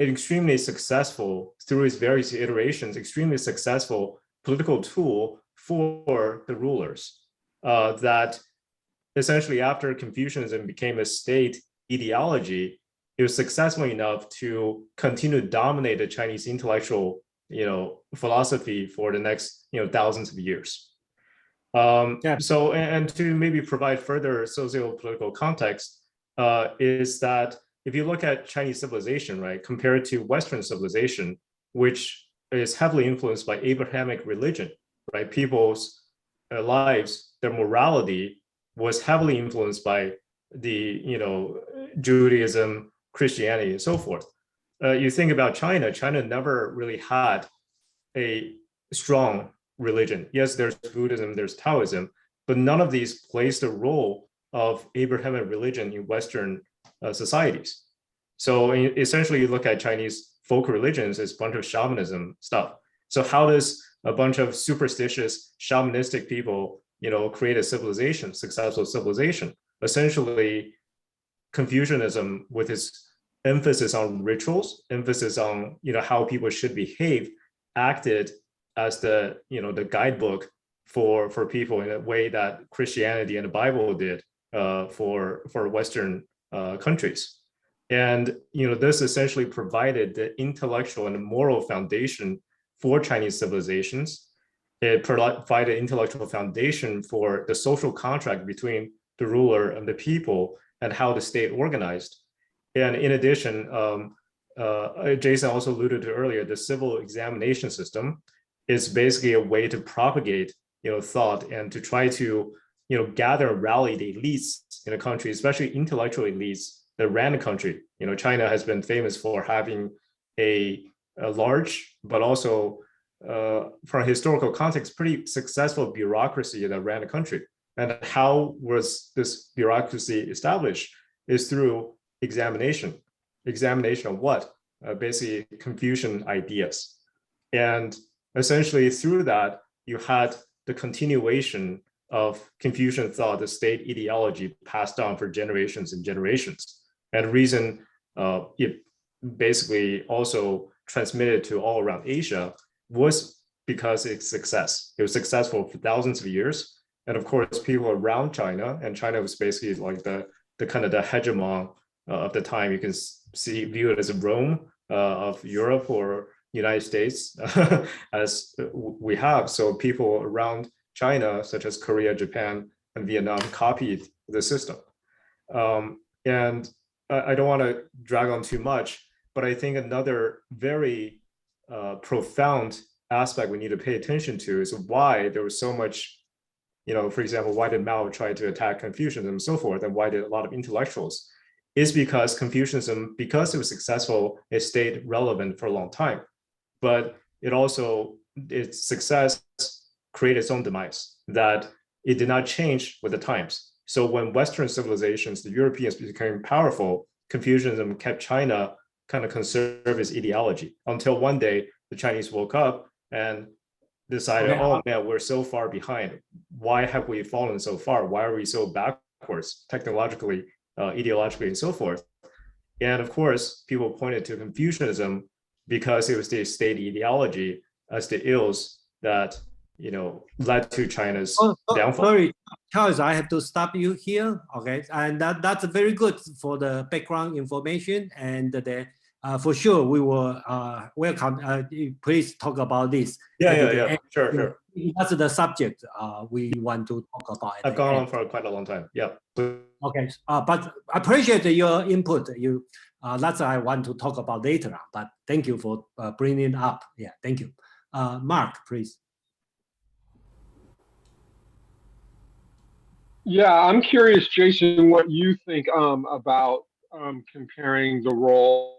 Speaker 10: an extremely successful, through its various iterations, extremely successful political tool for the rulers. That essentially after Confucianism became a state ideology, it was successful enough to continue to dominate the Chinese intellectual, philosophy for the next, thousands of years. So, and to maybe provide further socio-political context, is that if you look at Chinese civilization, right, compared to Western civilization, which is heavily influenced by Abrahamic religion, right, people's lives, their morality was heavily influenced by the, Judaism, Christianity, and so forth. You think about China, China never really had a strong religion. Yes, there's Buddhism, there's Taoism, but none of these plays the role of Abrahamic religion in Western societies. So essentially, you look at Chinese folk religions as a bunch of shamanism stuff. So how does a bunch of superstitious shamanistic people, create a civilization, successful civilization? Essentially, Confucianism, with its emphasis on rituals, emphasis on how people should behave, acted as the the guidebook for people in a way that Christianity and the Bible did for Western countries. And this essentially provided the intellectual and moral foundation for Chinese civilizations. It provided intellectual foundation for the social contract between the ruler and the people and how the state organized. And in addition, Jason also alluded to earlier, the civil examination system is basically a way to propagate, thought and to try to, gather and rally the elites in a country, especially intellectual elites that ran the country. China has been famous for having a large, but also from a historical context, pretty successful bureaucracy that ran the country. And how was this bureaucracy established? Is through examination. Examination of what? Basically Confucian ideas. And essentially through that, you had the continuation of Confucian thought, the state ideology passed on for generations and generations. And the reason it basically also transmitted to all around Asia was because it's success. It was successful for thousands of years. And of course, people around China, and China was basically like the kind of the hegemon of the time. You can view it as a Rome of Europe or United States as we have. So people around China, such as Korea, Japan, and Vietnam, copied the system. And I don't want to drag on too much, but I think another very profound aspect we need to pay attention to is why there was so much, for example, why did Mao try to attack Confucianism and so forth, and why did a lot of intellectuals? Is because Confucianism, because it was successful, it stayed relevant for a long time. But its success created its own demise, that it did not change with the times. So when Western civilizations, the Europeans became powerful, Confucianism kept China kind of conserve its ideology until one day the Chinese woke up and decided, oh man, we're so far behind. Why have we fallen so far? Why are we so backwards technologically, ideologically, and so forth? And of course, people pointed to Confucianism because it was the state ideology as the ills that led to China's downfall.
Speaker 1: Sorry, Charles, I have to stop you here. Okay, and that's very good for the background information, and for sure we will welcome. Please talk about this.
Speaker 10: Yeah, sure.
Speaker 1: That's the subject we want to talk about.
Speaker 10: I've gone on for quite a long time. Yeah.
Speaker 1: Okay, but I appreciate your input. That's what I want to talk about later on. But thank you for bringing it up. Yeah, thank you. Mark, please.
Speaker 11: Yeah, I'm curious, Jason, what you think about comparing the role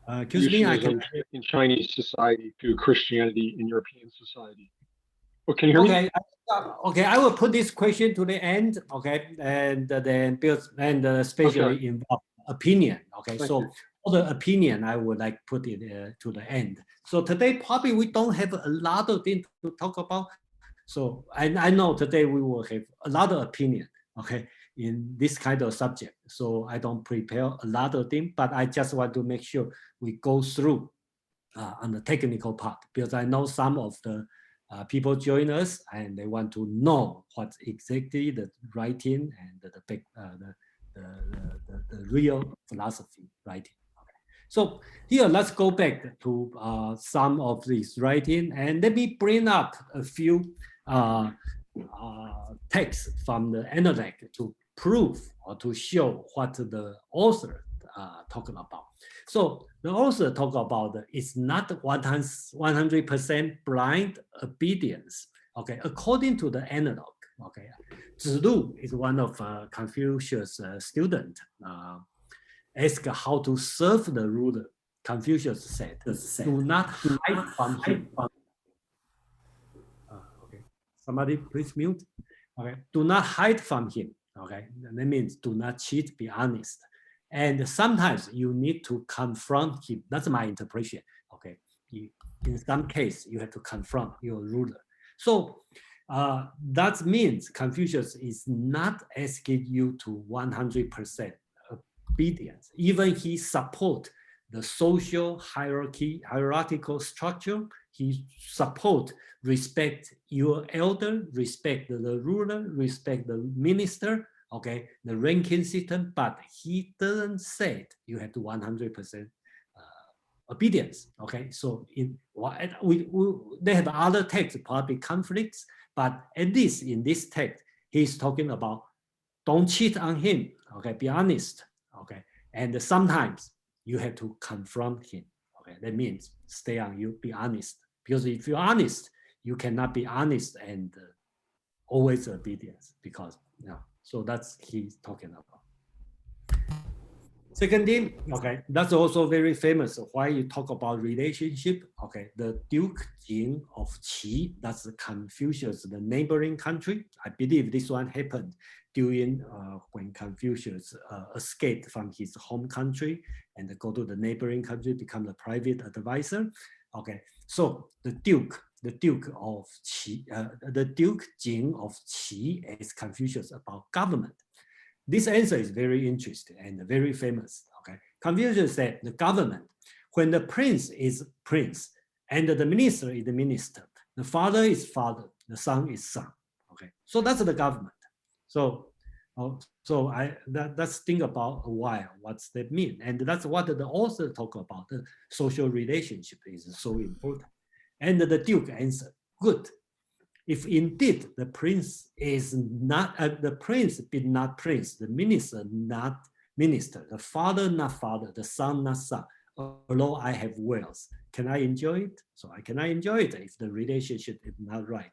Speaker 1: Excuse me,
Speaker 11: in Chinese society to Christianity in European society. Well, can you hear me?
Speaker 1: Okay, I will put this question to the end. Okay, and then especially involve opinion. Okay, so for the opinion, I would like put it to the end. So today probably we don't have a lot of things to talk about. So I know today we will have a lot of opinion. Okay, in this kind of subject. So I don't prepare a lot of things, but I just want to make sure we go through on the technical part, because I know some of the people join us and they want to know what's exactly the writing and the real philosophy writing. Okay. So here, let's go back to some of these writing, and let me bring up a few texts from the intellect to prove or to show what the author talking about. So the author talk about it's not 100% blind obedience. Okay, according to the analog. Okay, Zilu is one of Confucius' student. Ask how to serve the ruler. Confucius said, "Do not hide from him." Okay, somebody please mute. Okay, do not hide from him. Okay, that means do not cheat, be honest. And sometimes you need to confront him. That's my interpretation. Okay, in some case, you have to confront your ruler. So that means Confucius is not asking you to 100% obedience. Even he support the social hierarchical structure. He support, respect your elder, respect the ruler, respect the minister, okay, the ranking system, but he doesn't say you have to 100% obedience, okay? So they have other texts, probably conflicts, but at least in this text, he's talking about don't cheat on him, okay, be honest, Okay, and sometimes you have to confront him. Okay, that means stay on you, be honest. Because if you're honest, you cannot be honest and always obedience. Because so that's he's talking about. Second thing, okay, that's also very famous. Why you talk about relationship? Okay, the Duke Jing of Qi, that's Confucius, the neighboring country. I believe this one happened during when Confucius escaped from his home country and go to the neighboring country, become the private advisor. Okay, so the Duke of Qi, the Duke Jing of Qi is Confucius about government. This answer is very interesting and very famous. Okay, Confucius said the government, when the prince is prince and the minister is the minister, the father is father, the son is son. Okay, so that's the government. So, let's think about a while. What's that mean? And that's what the author talk about. The social relationship is so important. And the Duke answered, good. If indeed the prince is not, the prince be not prince, the minister not minister, the father not father, the son not son, although I have wealth, can I enjoy it? So I cannot enjoy it if the relationship is not right.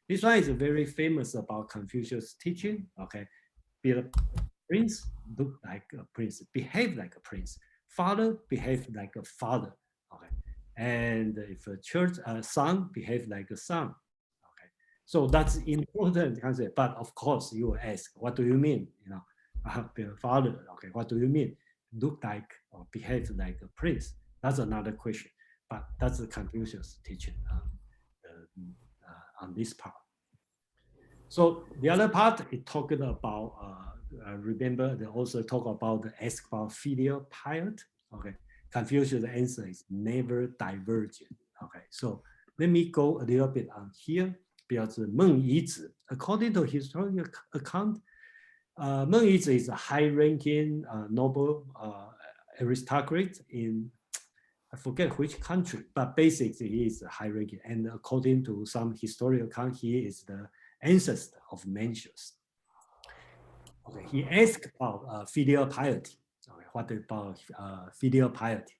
Speaker 1: This one is very famous about Confucius teaching. Okay, be a prince, look like a prince, behave like a prince. Father, behave like a father. Okay, and if a church son, behave like a son. So that's important concept. But of course, you will ask, what do you mean? Be a father. Okay, what do you mean? Look like or behave like a prince. That's another question. But that's the Confucius teaching on this part. So the other part is talking about. Remember, they also talk about the ask about filial piety. Okay, Confucius' answer is never divergent. Okay, so let me go a little bit on here. Because Meng Yizi, according to historical account, Meng Yizi is a high-ranking noble aristocrat in, I forget which country, but basically he is a high-ranking. And according to some historical account, he is the ancestor of Mencius. Okay, he asked about filial piety. Okay, what about filial piety?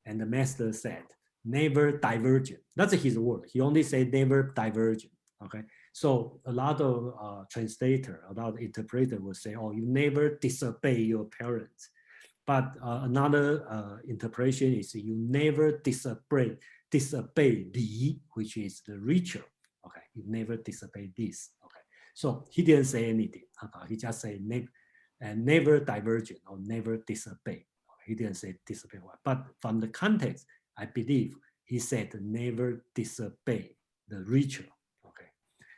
Speaker 1: And the master said, never divergent. That's his word. He only said never divergent. Okay, so a lot of translator, a lot of interpreter will say, "Oh, you never disobey your parents." But another interpretation is you never disobey Li, which is the ritual. Okay, you never disobey this. Okay, so he didn't say anything. He just said never divergent or never disobey. He didn't say disobey. But from the context, I believe he said never disobey the ritual. Okay,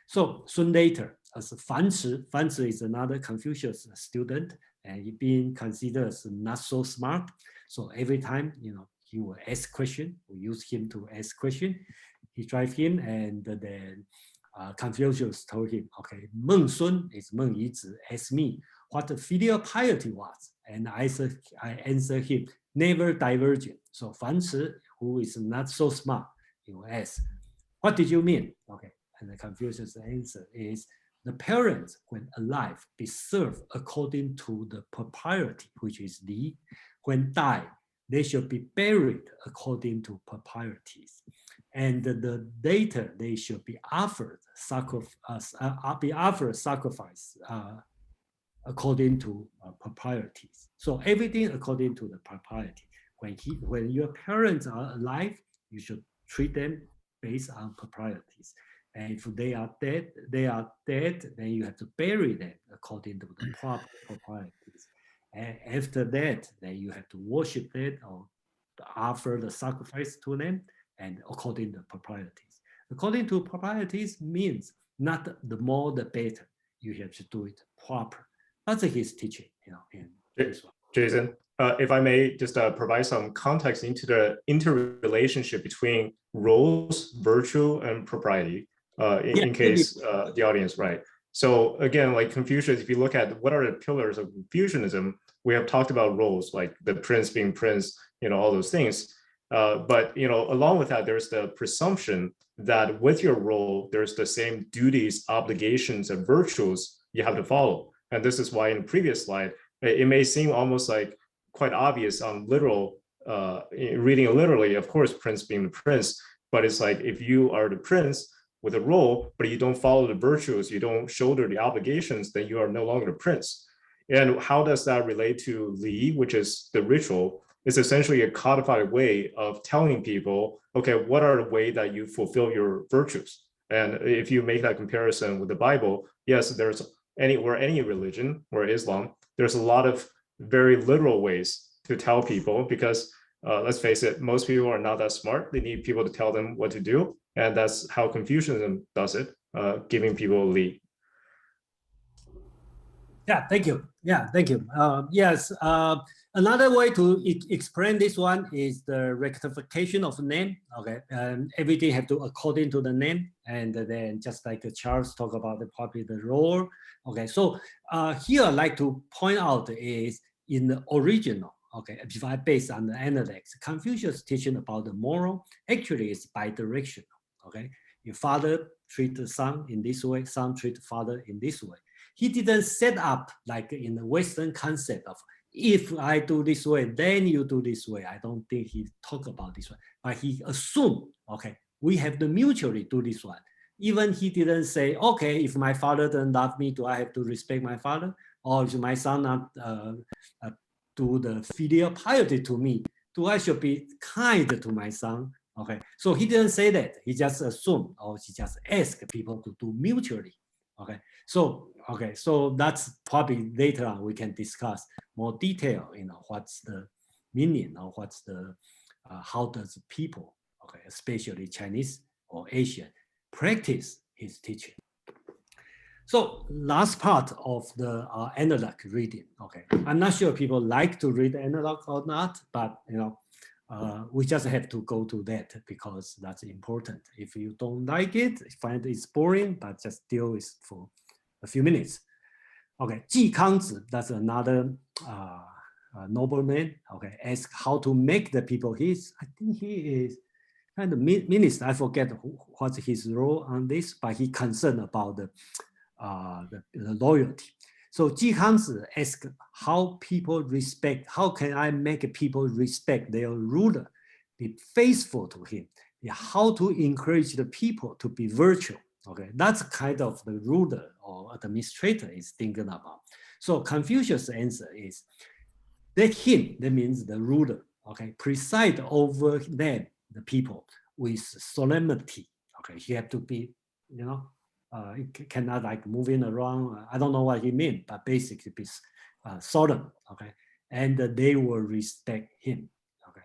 Speaker 1: so soon later, as Fan Zi is another Confucius student, and he being considered as not so smart. So every time, he will ask question. We use him to ask question. He drive him, and then Confucius told him, okay, Meng Sun is Meng Yizi, asked me what the filial piety was, and I answer him, never divergent. So Fan Zi, who is not so smart, he will ask, what did you mean? Okay, and the Confucius answer is, the parents, when alive, be served according to the propriety, which is Li. When die, they should be buried according to proprieties. And later, they should be offered sacrifice according to proprieties. So everything according to the propriety. When your parents are alive, you should treat them based on proprieties. And if they are dead, then you have to bury them according to the proper proprieties. And after that, then you have to worship them or offer the sacrifice to them, and according to proprieties. According to proprieties means not the more the better. You have to do it proper. That's his teaching, in this one.
Speaker 10: Jason, if I may just provide some context into the interrelationship between roles, virtue, and propriety, in case the audience, right? So again, like Confucius, if you look at what are the pillars of Confucianism, we have talked about roles, like the prince being prince, all those things. But along with that, there's the presumption that with your role, there's the same duties, obligations, and virtues you have to follow. And this is why in the previous slide, It may seem almost like quite obvious on literal, reading it literally, of course, prince being the prince, but it's like if you are the prince with a role, but you don't follow the virtues, you don't shoulder the obligations, then you are no longer the prince. And how does that relate to Li, which is the ritual? It's essentially a codified way of telling people, okay, what are the way that you fulfill your virtues? And if you make that comparison with the Bible, yes, there's any religion or Islam, there's a lot of very literal ways to tell people because let's face it, most people are not that smart. They need people to tell them what to do. And that's how Confucianism does it, giving people a lead.
Speaker 1: Yeah, thank you. Yeah, thank you. Yes, another way to explain this one is the rectification of name. Okay, everything have to according to the name, and then just like Charles talked about the popular role. Okay, so here I'd like to point out is in the original. Okay, if I base on the analects, Confucius teaching about the moral actually is bi-directional. Okay, your father treat the son in this way, son treat the father in this way. He didn't set up like in the Western concept of if I do this way, then you do this way. I don't think he talked about this one, but he assumed, okay, we have to mutually do this one. Even he didn't say, okay, if my father doesn't love me, do I have to respect my father? Or if my son not do the filial piety to me, do I should be kind to my son? Okay, so he didn't say that. He just assumed, or he just asked people to do mutually. Okay, so that's probably later on we can discuss more detail. You know, what's the meaning or what's the how does people, okay, especially Chinese or Asian, practice his teaching. So last part of the analog reading. Okay, I'm not sure people like to read analog or not, but you know, we just have to go to that because that's important. If you don't like it, find it's boring, but just deal with for a few minutes. Okay, Ji Kangzi, that's another nobleman. Okay, ask how to make the people. I think he is kind of minister. I forget what's his role on this, but he concerned about the loyalty. So Ji Kangzi asked how people respect, how can I make people respect their ruler, be faithful to him, how to encourage the people to be virtuous. Okay, that's kind of the ruler or administrator is thinking about. So Confucius' answer is, let him, that means the ruler, okay, preside over them, the people, with solemnity. Okay, he have to be, you know, it cannot like moving around. I don't know what he means, but basically be solemn. Okay, and they will respect him. Okay,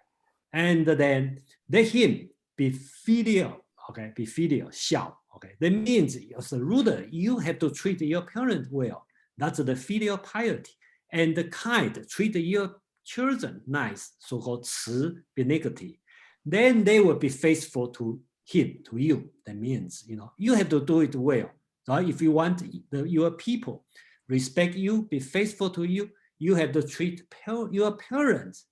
Speaker 1: and then let him be filial. Okay, be filial, xiao. Okay, that means as a ruler, you have to treat your parents well. That's the filial piety. And the kind, treat your children nice, so-called 慈, benignity. Then they will be faithful to him, to you. That means, you know, you have to do it well. Right? If you want your people respect you, be faithful to you, you have to treat your parents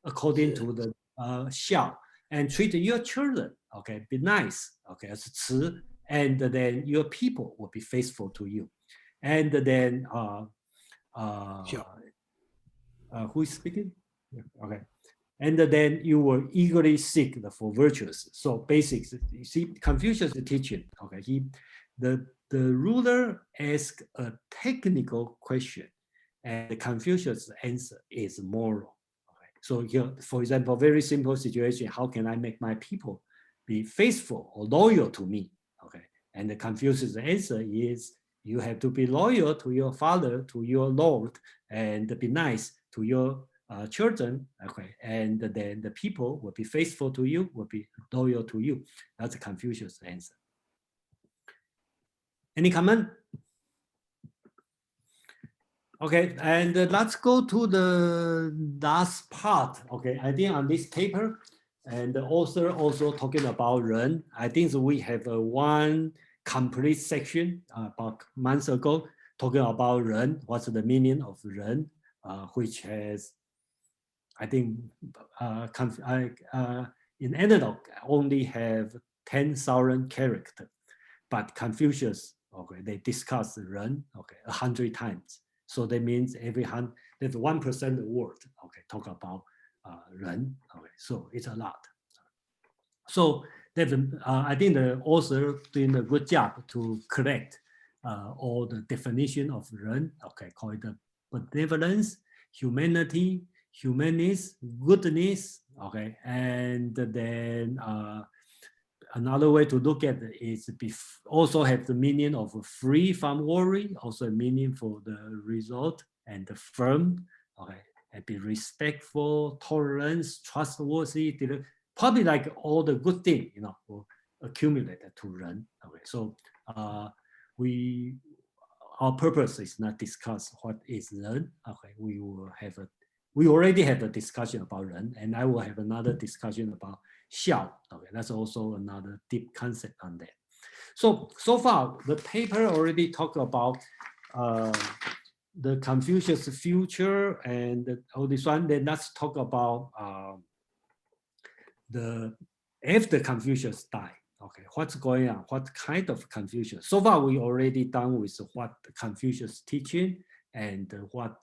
Speaker 1: according to the xiao, and treat your children, okay, be nice, okay, as 慈, and then your people will be faithful to you. And then who is speaking? Okay. And then you will eagerly seek for virtues. So basics, you see, Confucius teaching, okay, the ruler asked a technical question, and the Confucius answer is moral. Okay. So here, for example, very simple situation, how can I make my people be faithful or loyal to me? Okay. And the Confucius answer is, you have to be loyal to your father, to your Lord, and be nice to your children, okay, and then the people will be faithful to you, will be loyal to you. That's Confucius' answer. Any comment? Okay, and let's go to the last part. Okay, I think on this paper, and the author also talking about Ren. I think we have one complete section about months ago talking about Ren. What's the meaning of Ren, which has, I think, in analog only have 10,000 characters, but Confucius, okay, they discuss Ren, okay, 100 times. So that means there's 1% of the world, okay, talk about 人, okay, so it's a lot. So I think the author doing a good job to correct all the definition of 人, okay, call it the benevolence, humanity, humanist, goodness, okay, and then another way to look at it is also have the meaning of free from worry, also a meaning for the result, and the firm, okay, and be respectful, tolerance, trustworthy, probably like all the good things, you know, will accumulate to 人. Okay, so our purpose is not discuss what is 人. Okay, we already have a discussion about 人, and I will have another discussion about 孝. Okay, that's also another deep concept on that. So far, the paper already talked about the Confucius future and all this one. Then let's talk about after Confucius died. Okay, what's going on? What kind of Confucius? So far, we already done with what Confucius teaching and what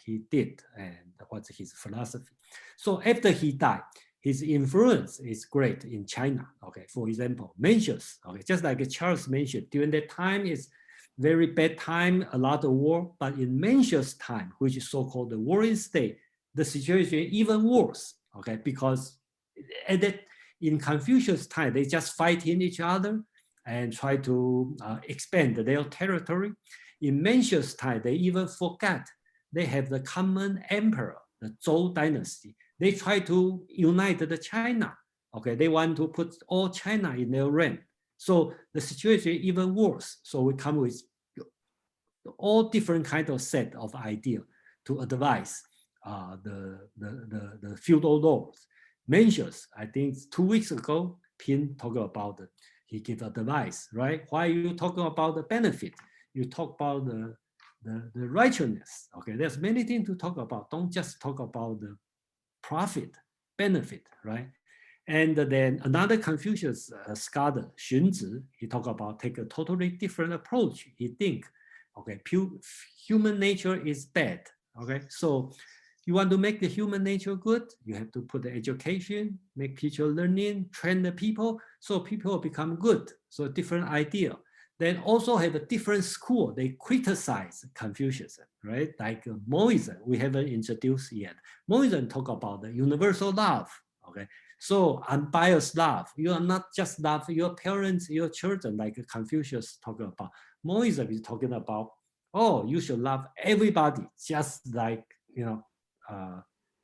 Speaker 1: he did and what's his philosophy. So after he died, his influence is great in China. Okay, for example, Mencius. Okay, just like Charles mentioned, during that time is very bad time, a lot of war. But in Mencius' time, which is so-called the warring state, the situation even worse. Okay, because at that in Confucius' time, they just fighting each other and try to expand their territory. In Mencius' time, they even forgot they have the common emperor, the Zhou dynasty. They try to unite the China. Okay, they want to put all China in their reign. So the situation even worse. So we come with all different kind of set of idea to advise the feudal lords. Mencius, I think 2 weeks ago, Pin talked about it. He gave advice, right? Why you talking about the benefit? You talk about the righteousness. Okay, there's many things to talk about. Don't just talk about the profit, benefit, right? And then another Confucius scholar, Xunzi, he talked about take a totally different approach. He think, okay, human nature is bad. Okay, so you want to make the human nature good, you have to put the education, make teacher learning, train the people, so people become good. So different idea. Then also have a different school. They criticize Confucius, right? Like Moism, we haven't introduced yet. Moism talk about the universal love. Okay, so unbiased love. You are not just love your parents, your children, like Confucius talking about. Moism is talking about, oh, you should love everybody, just like, you know,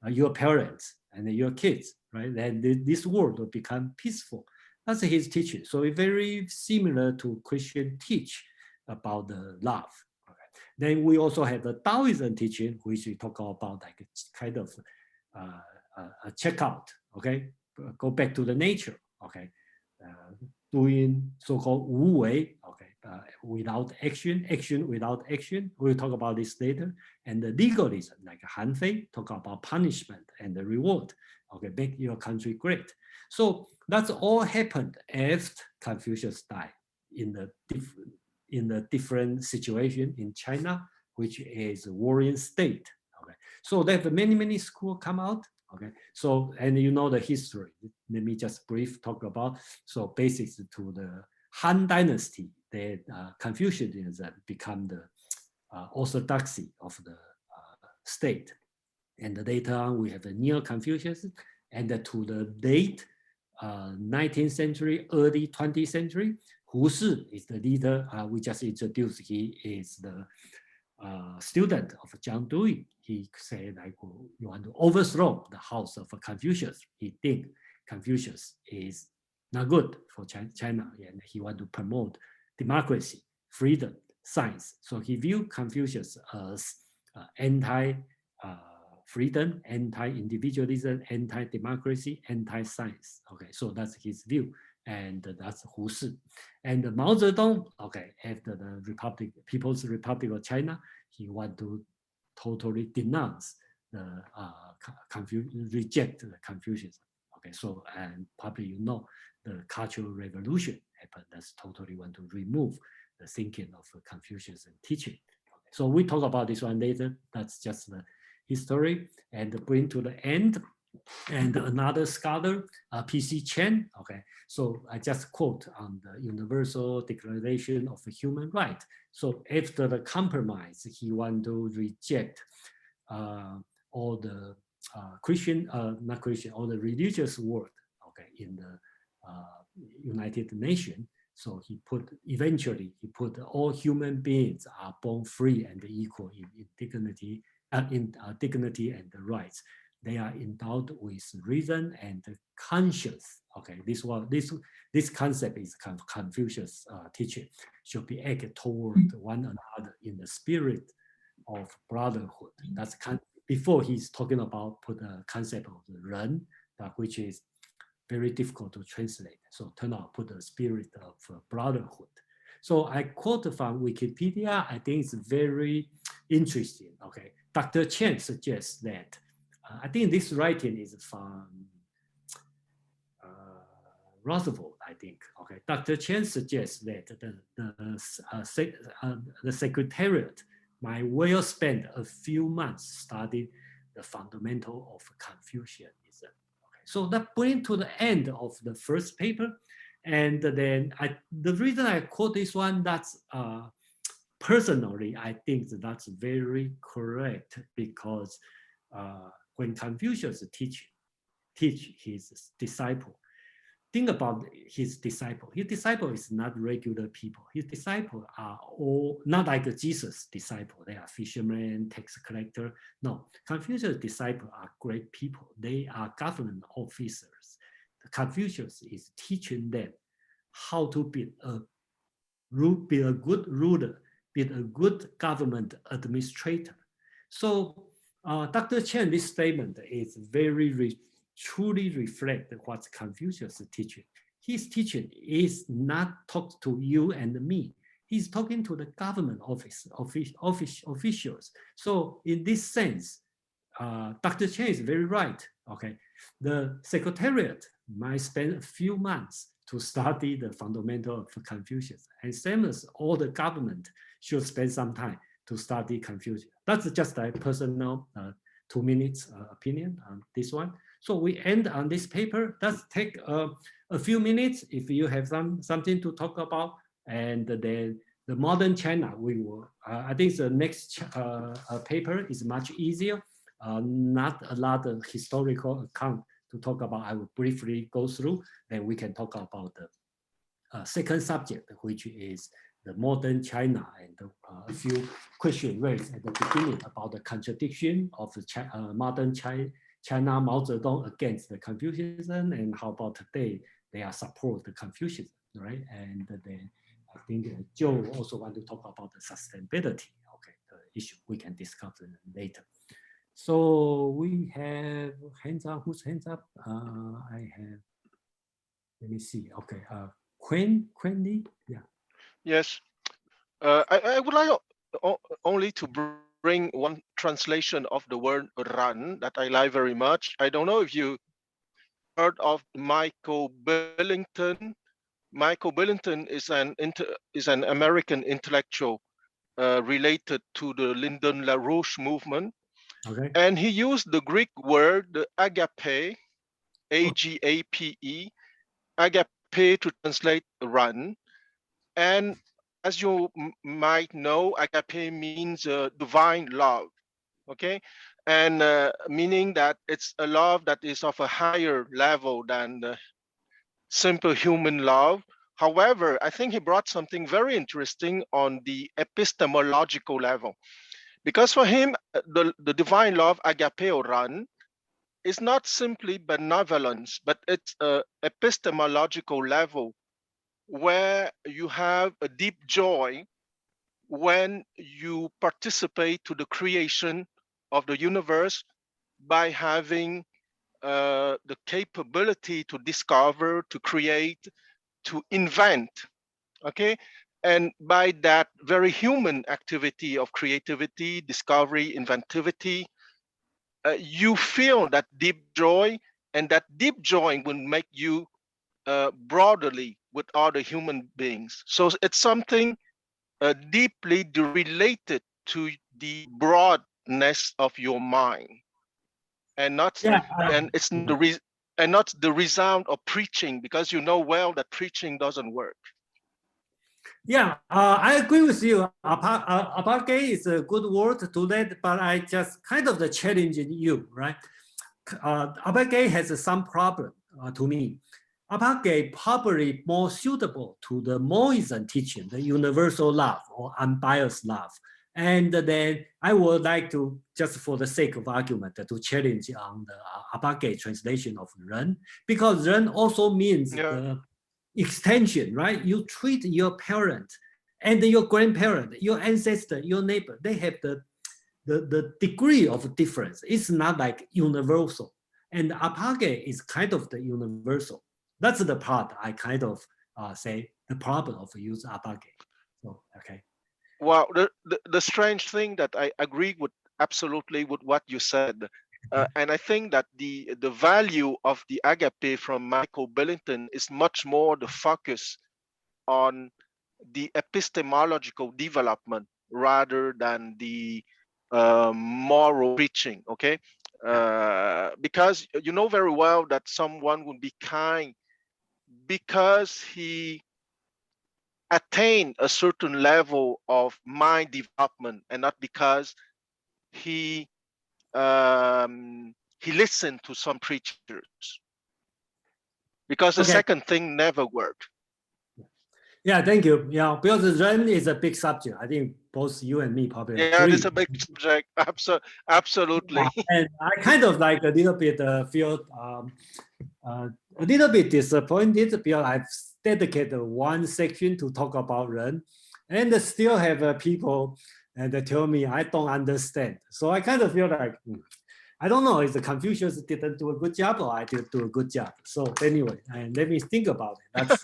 Speaker 1: your parents and your kids, right? Then this world will become peaceful. That's his teaching. So it's very similar to Christian teach about the love. Okay. Then we also have the Taoism teaching, which we talk about like kind of a checkout. Okay, go back to the nature. Okay, doing so-called wu wei. Okay, without action, action without action. We'll talk about this later. And the legalism, like Han Fei, talk about punishment and the reward. Okay, make your country great. So that's all happened after Confucius died in the different situation in China, which is a warring state. Okay, so there have many schools come out. Okay, so and you know the history. Let me just brief talk about. So basics to the Han Dynasty, that Confucianism become the orthodoxy of the state. And later on, we have the Neo-Confucianism, and to the late 19th century, early 20th century, Hu Shi is the leader. We just introduced. He is the student of John Dewey. He said, like, you want to overthrow the house of Confucius. He think Confucius is not good for China, and he want to promote democracy, freedom, science. So he viewed Confucius as anti-freedom, anti-individualism, anti-democracy, anti-science. Okay, so that's his view, and that's Hu Shi. And Mao Zedong, okay, after the People's Republic of China, he want to totally denounce the reject the Confucianism. Okay, so and probably you know the Cultural Revolution happened. That's totally want to remove the thinking of Confucius teaching. Okay, So we talk about this one later. That's just the history and bring to the end. And another scholar, P.C. Chen. Okay, so I just quote on the Universal Declaration of Human Rights. So after the compromise, he want to reject all the Christian, not Christian, all the religious word, okay, in the United Nations. So eventually he put all human beings are born free and equal in dignity, dignity and the rights. They are endowed with reason and conscience. Okay, this concept is Confucius teaching, should be acted toward one another in the spirit of brotherhood. That's before he's talking about put the concept of the ren, which is very difficult to translate. So turn out put the spirit of brotherhood. So I quote from Wikipedia. I think it's very interesting. Okay, Dr. Chen suggests that. I think this writing is from Roosevelt, I think. Okay, Dr. Chen suggests that the Secretariat might well spend a few months studying the fundamental of Confucianism. Okay, so that brings to the end of the first paper. And then the reason I quote this one, that's personally, I think that's very correct, because when Confucius teach his disciple, think about his disciple. His disciple is not regular people. His disciples are all not like Jesus' disciple. They are fishermen, tax collector. No, Confucius' disciples are great people. They are government officers. Confucius is teaching them how to be a good ruler, be a good government administrator. So Dr. Chen, this statement is truly reflect what Confucius is teaching. His teaching is not talk to you and me. He's talking to the government officials. So in this sense, Dr. Chen is very right. Okay, the Secretariat might spend a few months to study the fundamental of Confucius, and same as all the government should spend some time to study Confucius. That's just a personal 2 minutes opinion on this one. So we end on this paper. Let's take a few minutes if you have something to talk about, and then the modern China. We will. I think the next paper is much easier. Not a lot of historical account to talk about. I will briefly go through. Then we can talk about the second subject, which is the modern China, and a few questions raised at the beginning about the contradiction of the modern China Mao Zedong against the Confucianism, and how about today they are support the Confucianism, right? And then I think Joe also want to talk about the sustainability. Okay, the issue we can discuss later. So we have hands up. Who's hands up? I have. Let me see. Okay, Quinn Lee. Yeah.
Speaker 7: Yes, I would like only to bring one translation of the word "run" that I like very much. I don't know if you heard of Michael Billington. Michael Billington is an American intellectual related to the Lyndon LaRouche movement.
Speaker 1: Okay.
Speaker 7: And he used the Greek word the agape, A-G-A-P-E, agape to translate run. And as you might know, agape means divine love, okay? And meaning that it's a love that is of a higher level than the simple human love. However, I think he brought something very interesting on the epistemological level. Because for him, the divine love, agape or ran, is not simply benevolence, but it's an epistemological level where you have a deep joy when you participate to the creation of the universe by having the capability to discover, to create, to invent, okay? And by that very human activity of creativity, discovery, inventivity, you feel that deep joy, and that deep joy will make you broadly with other human beings. So it's something deeply related to the broadness of your mind, and not and it's not the resound of preaching, because you know well that preaching doesn't work.
Speaker 1: Yeah, I agree with you. Apage is a good word to that, but I just kind of challenging you, right? Apage has some problem to me. Apage probably more suitable to the Moism teaching, the universal love or unbiased love. And then I would like to, just for the sake of argument, to challenge on the Apage translation of Ren, because Ren also means the extension, right? You treat your parent and your grandparent, your ancestor, your neighbor, they have the degree of difference. It's not like universal. And Apage is kind of the universal. That's the part I kind of say the problem of use Apage. So, okay.
Speaker 7: Well, the strange thing that I agree with absolutely with what you said. And I think that the value of the agape from Michael Billington is much more the focus on the epistemological development rather than the moral preaching, okay? Because you know very well that someone would be kind because he attained a certain level of mind development, and not because he listened to some preachers, because the second thing never worked.
Speaker 1: Yeah, thank you. Yeah, because Ren is a big subject. I think both you and me probably agree.
Speaker 7: It's a big subject. Absolutely.
Speaker 1: Yeah, and I kind of like a little bit feel a little bit disappointed because I've dedicated one section to talk about Ren, and still have people and they tell me I don't understand. So I kind of feel like I don't know if the Confucius didn't do a good job or I did do a good job. So anyway, and let me think about it.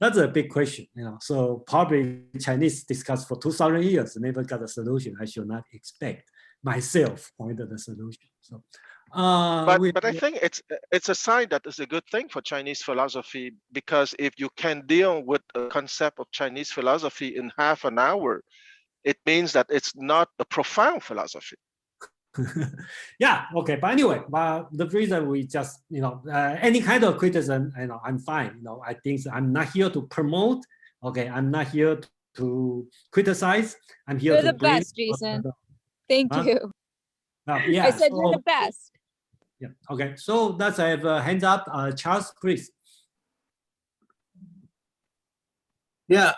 Speaker 1: That's a big question, you know. So probably Chinese discussed for 2,000 years, never got a solution. I should not expect myself find the solution. So,
Speaker 7: but I think it's a sign that it's a good thing for Chinese philosophy, because if you can deal with a concept of Chinese philosophy in half an hour, it means that it's not a profound philosophy.
Speaker 1: Yeah, okay, but anyway, the reason we just, you know, any kind of criticism, you know, I'm fine. You know, I think I'm not here to promote. Okay, I'm not here to criticize. I'm here
Speaker 9: You're
Speaker 1: to
Speaker 9: the best, Jason. Thank you.
Speaker 1: Yeah,
Speaker 9: I said you're the best.
Speaker 1: Yeah. Okay. So let's have hands up, Charles, please.
Speaker 12: Yeah.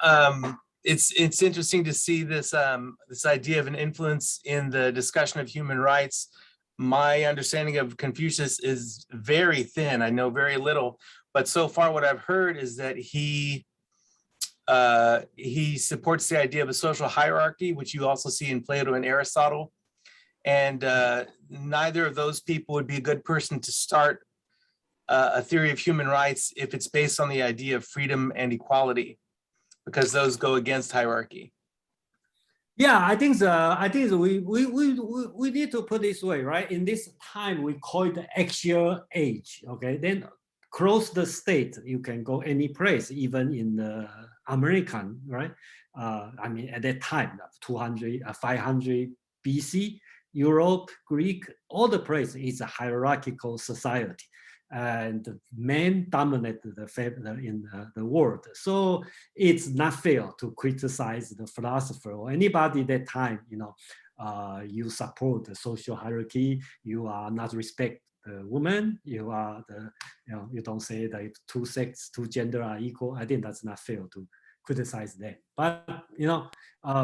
Speaker 12: It's interesting to see this this idea of an influence in the discussion of human rights. My understanding of Confucius is very thin. I know very little, but so far what I've heard is that he supports the idea of a social hierarchy, which you also see in Plato and Aristotle. And neither of those people would be a good person to start a theory of human rights if it's based on the idea of freedom and equality, because those go against hierarchy.
Speaker 1: Yeah, I think we need to put this way, right? In this time, we call it the actual age. Okay, then across the state, you can go any place, even in the American, right? I mean, at that time, 500 BC, Europe, Greek, all the place is a hierarchical society. And men dominate in the world. So it's not fair to criticize the philosopher or anybody that time, you know, you support the social hierarchy, you are not respect the woman, you are the, you know, you don't say that two sex, two gender are equal. I think that's not fair to criticize them. But, you know,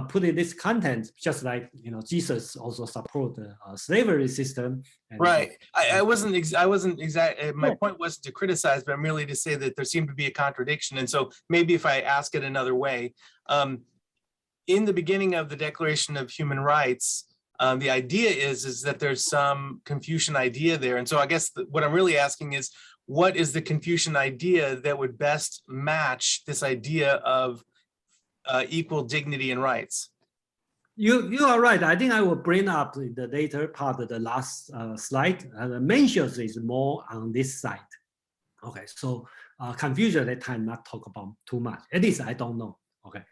Speaker 1: put in this content, just like, you know, Jesus also support the slavery system. And
Speaker 12: right. I wasn't exactly, my point wasn't to criticize, but merely to say that there seemed to be a contradiction. And so maybe if I ask it another way, in the beginning of the Declaration of Human Rights, the idea is that there's some Confucian idea there. And so I guess what I'm really asking is, what is the Confucian idea that would best match this idea of equal dignity and rights?
Speaker 1: You are right. I think I will bring up the later part of the last slide. The mentions is more on this side. Okay, so Confucius at that time not talk about too much. At least I don't know. Okay,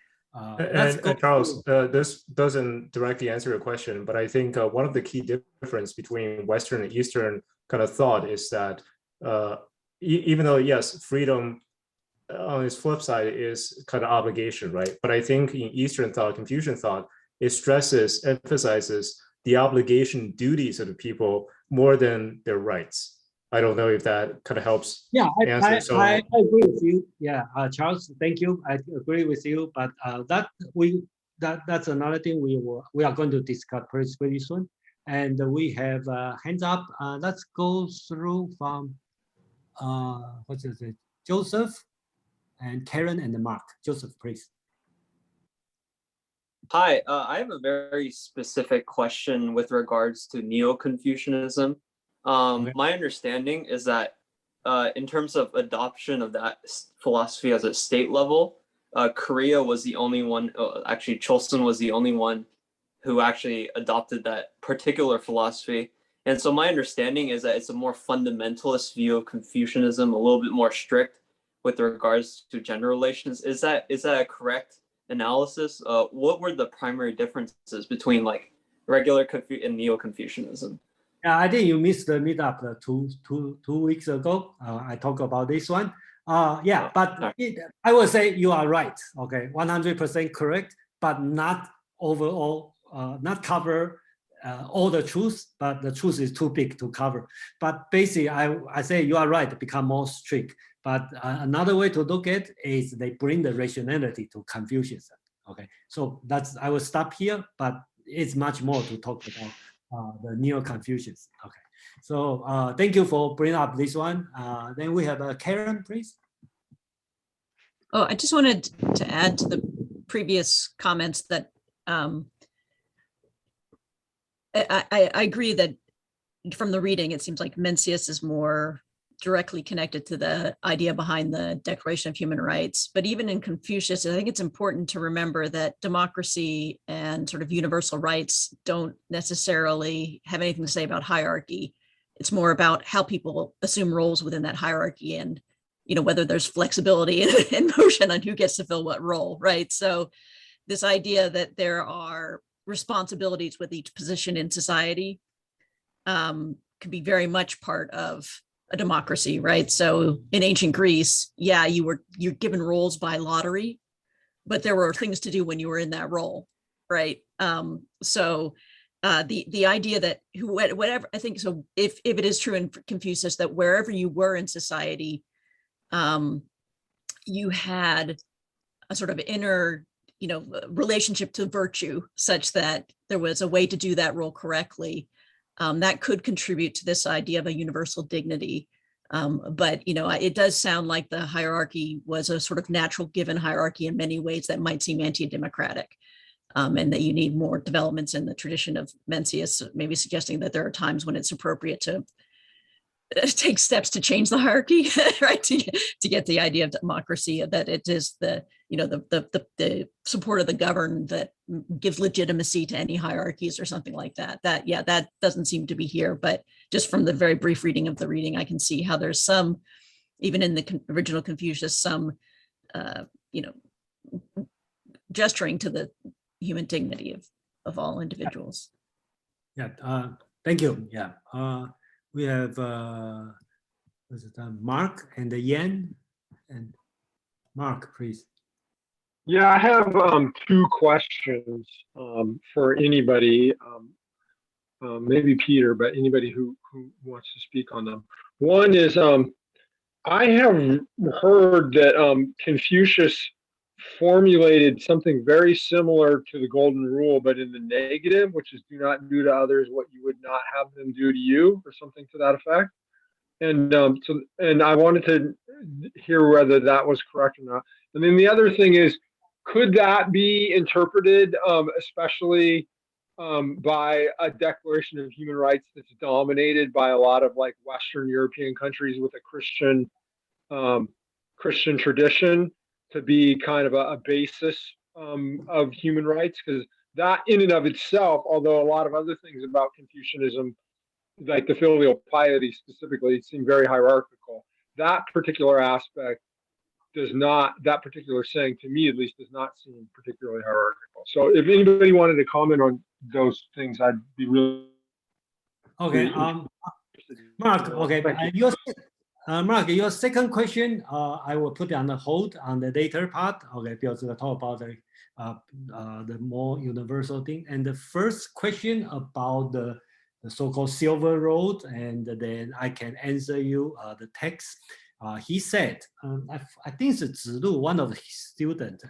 Speaker 1: Let's go.
Speaker 10: And Charles, this doesn't directly answer your question, but I think one of the key difference between Western and Eastern kind of thought is that even though, yes, freedom on its flip side is kind of obligation, right? But I think in Eastern thought, Confucian thought, it emphasizes the obligation duties of the people more than their rights. I don't know if that kind of helps.
Speaker 1: Yeah,
Speaker 10: answer.
Speaker 1: I agree with you. Yeah, Charles, thank you. I agree with you. But that's another thing we are going to discuss pretty soon. And we have hands up. Let's go through from what is it? Joseph and Karen and Mark. Joseph, please.
Speaker 13: Hi, I have a very specific question with regards to Neo-Confucianism.
Speaker 1: Okay.
Speaker 13: My understanding is that in terms of adoption of that philosophy as a state level, Korea was the only one, actually Chosun was the only one who actually adopted that particular philosophy. And so my understanding is that it's a more fundamentalist view of Confucianism, a little bit more strict with regards to gender relations. Is that a correct analysis? What were the primary differences between like regular and Neo-Confucianism?
Speaker 1: Yeah, I think you missed the meetup 2 weeks ago. I talked about this one. Yeah, but I would say you are right. Okay, 100% correct, but not overall, not cover all the truth, but the truth is too big to cover. But basically, I say you are right, become more strict. But another way to look at it is they bring the rationality to Confucianism. Okay, so I will stop here, but it's much more to talk about the Neo-Confucius. Okay, so thank you for bringing up this one. Then we have Karen, please.
Speaker 14: Oh, I just wanted to add to the previous comments that I agree that from the reading, it seems like Mencius is more directly connected to the idea behind the Declaration of Human Rights. But even in Confucius, I think it's important to remember that democracy and sort of universal rights don't necessarily have anything to say about hierarchy. It's more about how people assume roles within that hierarchy and, you know, whether there's flexibility in motion on who gets to fill what role, right? So this idea that there are responsibilities with each position in society can be very much part of a democracy, right? So in ancient Greece, yeah, you're given roles by lottery, but there were things to do when you were in that role, right? So the idea that whatever, I think, so if it is true in Confucius that wherever you were in society, you had a sort of inner, you know, relationship to virtue such that there was a way to do that role correctly. That could contribute to this idea of a universal dignity. But, you know, it does sound like the hierarchy was a sort of natural given hierarchy in many ways that might seem anti-democratic, and that you need more developments in the tradition of Mencius, maybe suggesting that there are times when it's appropriate to take steps to change the hierarchy, right? To get the idea of democracy, that it is the, you know, the support of the governed that gives legitimacy to any hierarchies or something like that. Yeah, that doesn't seem to be here, but just from the very brief reading of the reading, I can see how there's some, even in the original Confucius, some, you know, gesturing to the human dignity of all individuals.
Speaker 1: Yeah, thank you. Yeah. We have Mark and Yan. And Mark, please.
Speaker 11: Yeah, I have two questions for anybody, maybe Peter, but anybody who wants to speak on them. One is I have heard that Confucius formulated something very similar to the golden rule, but in the negative, which is do not do to others what you would not have them do to you, or something to that effect. And and I wanted to hear whether that was correct or not. And then the other thing is, could that be interpreted, especially by a Declaration of Human Rights that's dominated by a lot of like Western European countries with a Christian tradition, to be kind of a basis of human rights? Because that in and of itself, although a lot of other things about Confucianism, like the filial piety specifically, seem very hierarchical, that particular aspect does not, that particular saying to me at least does not seem particularly hierarchical. So if anybody wanted to comment on those things, I'd be really
Speaker 1: Okay, Mark. Okay,
Speaker 11: Thank you.
Speaker 1: Mark, your second question, I will put it on the hold on the later part. Okay, because we'll talk about the more universal thing. And the first question about the so-called Silver Road, and then I can answer you the text. He said, I think it's Zilu, one of his students,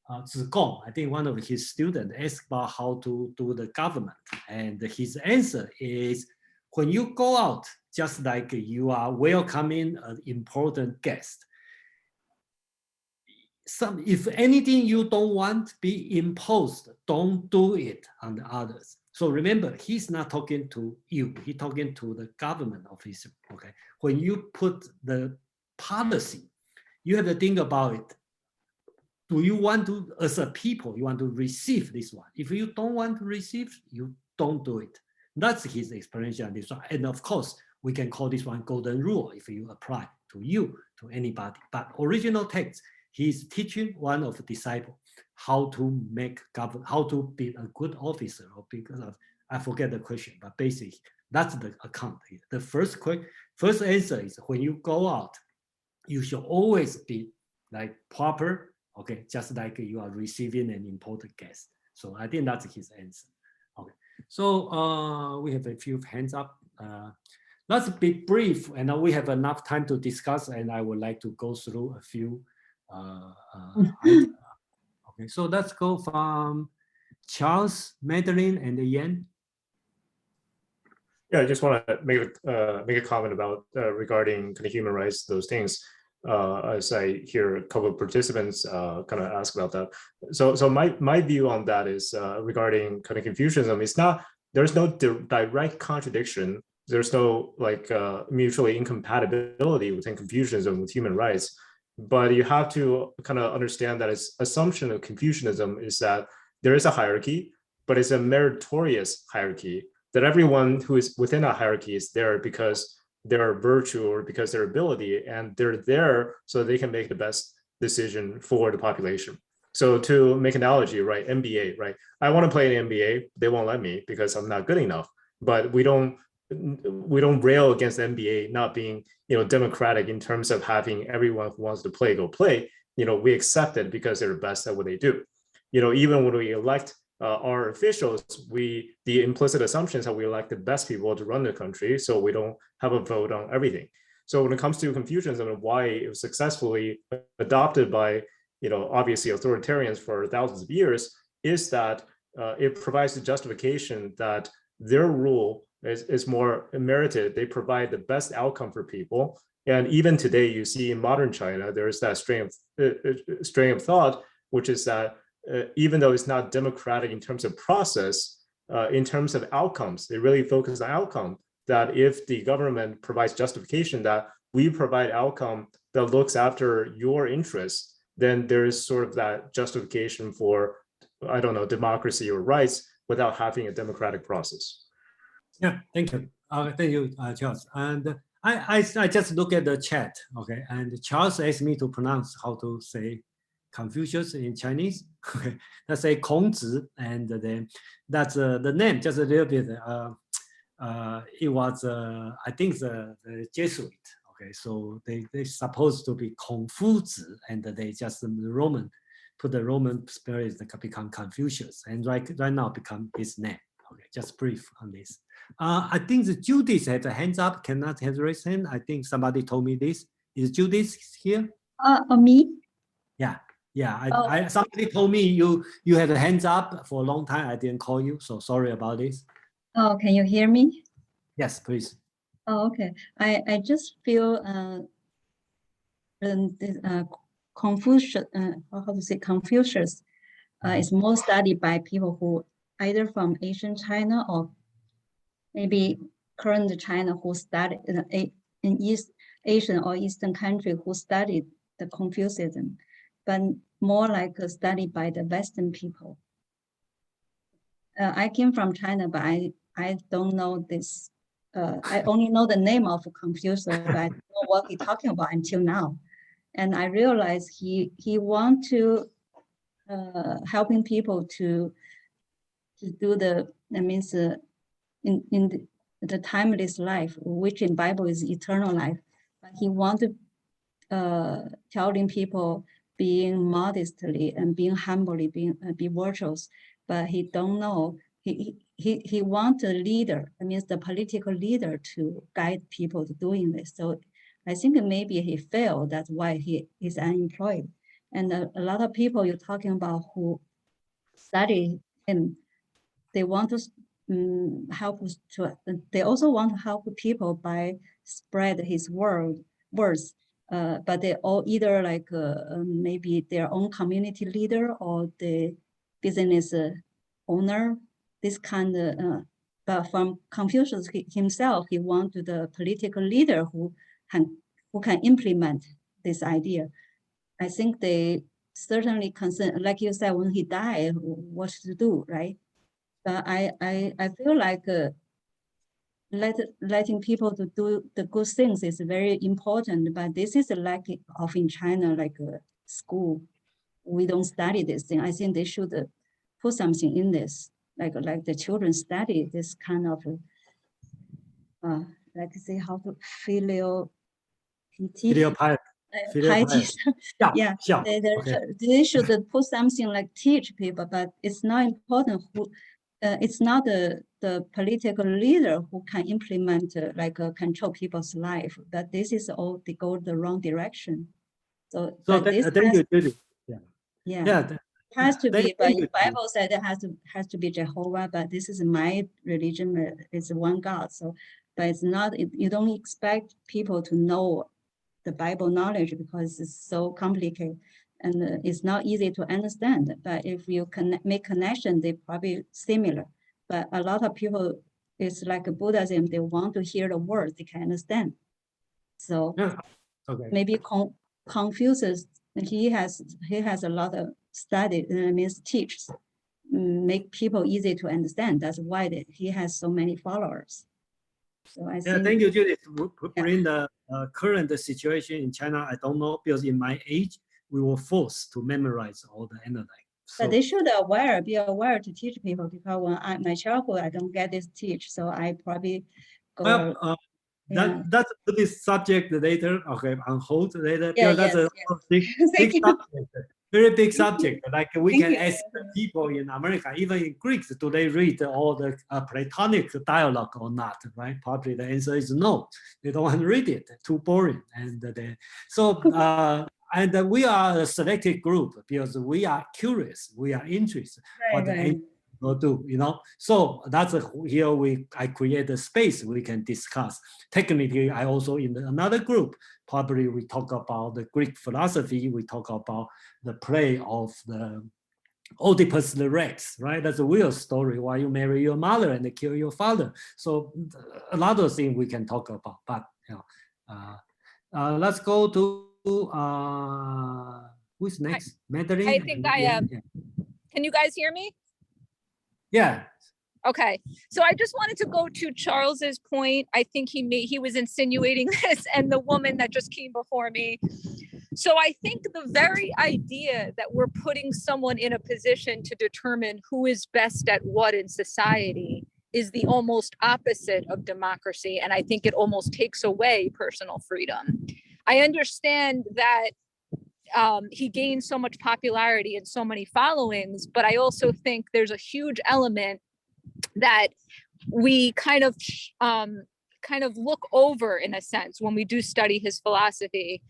Speaker 1: Zigong, I think one of his students asked about how to do the government. And his answer is, when you go out, just like you are welcoming an important guest, if anything you don't want to be imposed, don't do it on the others. So remember, he's not talking to you, he's talking to the government officer. Okay, when you put the policy, you have to think about it. Do you want to, as a people, you want to receive this one? If you don't want to receive, you don't do it. That's his explanation on this one. And of course, we can call this one golden rule if you apply to you, to anybody. But original text, he's teaching one of the disciples how to make government, how to be a good officer, or because of, I forget the question, but basically that's the account. The first answer is, when you go out, you should always be like proper, okay, just like you are receiving an important guest. So I think that's his answer. Okay, so we have a few hands up. Let's be brief, and we have enough time to discuss, and I would like to go through a few items. Okay, so let's go from Charles, Madeline, and Yan.
Speaker 10: Yeah, I just want to make a comment about regarding kind of human rights, those things. As I hear a couple of participants kind of ask about that. So my view on that is regarding kind of Confucianism. It's not, there's no direct contradiction. There's no like mutually incompatibility within Confucianism with human rights. But you have to kind of understand that its assumption of Confucianism is that there is a hierarchy, but it's a meritorious hierarchy, that everyone who is within a hierarchy is there because their virtue or because their ability, and they're there so they can make the best decision for the population. So to make an analogy, right, NBA, right? I want to play in the NBA, they won't let me because I'm not good enough. But we don't rail against the NBA not being, democratic in terms of having everyone who wants to play go play. We accept it because they're the best at what they do. Even when we elect our officials, the implicit assumptions that we elect the best people to run the country, so we don't have a vote on everything. So when it comes to Confucianism and why it was successfully adopted by, obviously authoritarians for thousands of years, is that it provides the justification that their rule is more merited. They provide the best outcome for people. And even today, you see in modern China, there is that strain of thought, which is that even though it's not democratic in terms of process, in terms of outcomes, they really focus on outcome, that if the government provides justification that we provide outcome that looks after your interests, then there is sort of that justification for, I don't know, democracy or rights without having a democratic process.
Speaker 1: Yeah, thank you. Thank you, Charles. And I just look at the chat, okay, and Charles asked me to pronounce how to say Confucius in Chinese. Okay, let's say Kongzi, and then that's the name, just a little bit. It was, I think, the Jesuit. Okay, so they supposed to be Confuzi, and they just put the Roman spelling that become Confucius, and right now become his name. Okay, just brief on this. I think the Judith had a hands up, cannot have raised hand. I think somebody told me this. Is Judith here?
Speaker 14: Me?
Speaker 1: Yeah. Somebody told me you had a hands up for a long time. I didn't call you, so sorry about this.
Speaker 15: Oh, can you hear me?
Speaker 1: Yes, please.
Speaker 15: Oh, okay. I just feel Confucius, how to say Confucius, is more studied by people who either from Asian China or maybe current China who studied in East Asian or Eastern country who studied the Confucianism, but more like a study by the Western people. I came from China, but I don't know this. I only know the name of Confucius, but I don't know what he's talking about until now. And I realized he want to helping people to do the, that means in the timeless life, which in Bible is eternal life. But he want to telling people being modestly and being humbly, be virtuous, but he don't know. He want a leader, that means the political leader, to guide people to doing this. So I think maybe he failed. That's why he is unemployed. And a lot of people you're talking about who study him, they want to help to. They also want to help people by spread his words. But they all either like maybe their own community leader or the business owner. This kind of. But from Confucius himself, he wanted the political leader who can implement this idea. I think they certainly concern, like you said, when he died, what to do, right? But I feel like letting people to do the good things is very important. But this is a lack of in China, like school. We don't study this thing. I think they should put something in this, like the children study this kind of, like say how to filial piety. Yeah, they should put something like teach people, but it's not important who. It's not the political leader who can implement control people's life, but this is all they go the wrong direction. So this has to be, but in Bible said it has to be Jehovah, but this is my religion, it's one God. So, but it's not, you don't expect people to know the Bible knowledge because it's so complicated. And it's not easy to understand, but if you can make connection, they probably similar. But a lot of people, it's like Buddhism, they want to hear the words they can understand. So maybe Confucius, he has a lot of study, means teaches, make people easy to understand. That's why he has so many followers. So I think,
Speaker 1: thank you, Judith. Bring the current situation in China, I don't know, because in my age, we were forced to memorize all the analyte. So,
Speaker 15: but they should be aware to teach people, because when my childhood, I don't get this teach, so I probably go.
Speaker 1: That's this subject later. Okay, on hold later. Because that's a big subject, very big subject. Like we can ask people in America, even in Greeks, do they read all the Platonic dialogue or not? Right? Probably the answer is no. They don't want to read it. Too boring. And and we are a selected group because we are curious, we are interested what the angel will do, So that's here I create a space we can discuss. Technically, I also in another group, probably we talk about the Greek philosophy, we talk about the play of the Oedipus the Rex, right? That's a real story why you marry your mother and kill your father. So a lot of things we can talk about, but let's go to who's next? Madeline?
Speaker 9: I think I am. Can you guys hear me?
Speaker 1: Yeah.
Speaker 9: Okay. So I just wanted to go to Charles's point. I think he was insinuating this, and the woman that just came before me. So I think the very idea that we're putting someone in a position to determine who is best at what in society is the almost opposite of democracy. And I think it almost takes away personal freedom. I understand that he gained so much popularity and so many followings, but I also think there's a huge element that we kind of look over, in a sense, when we do study his philosophy,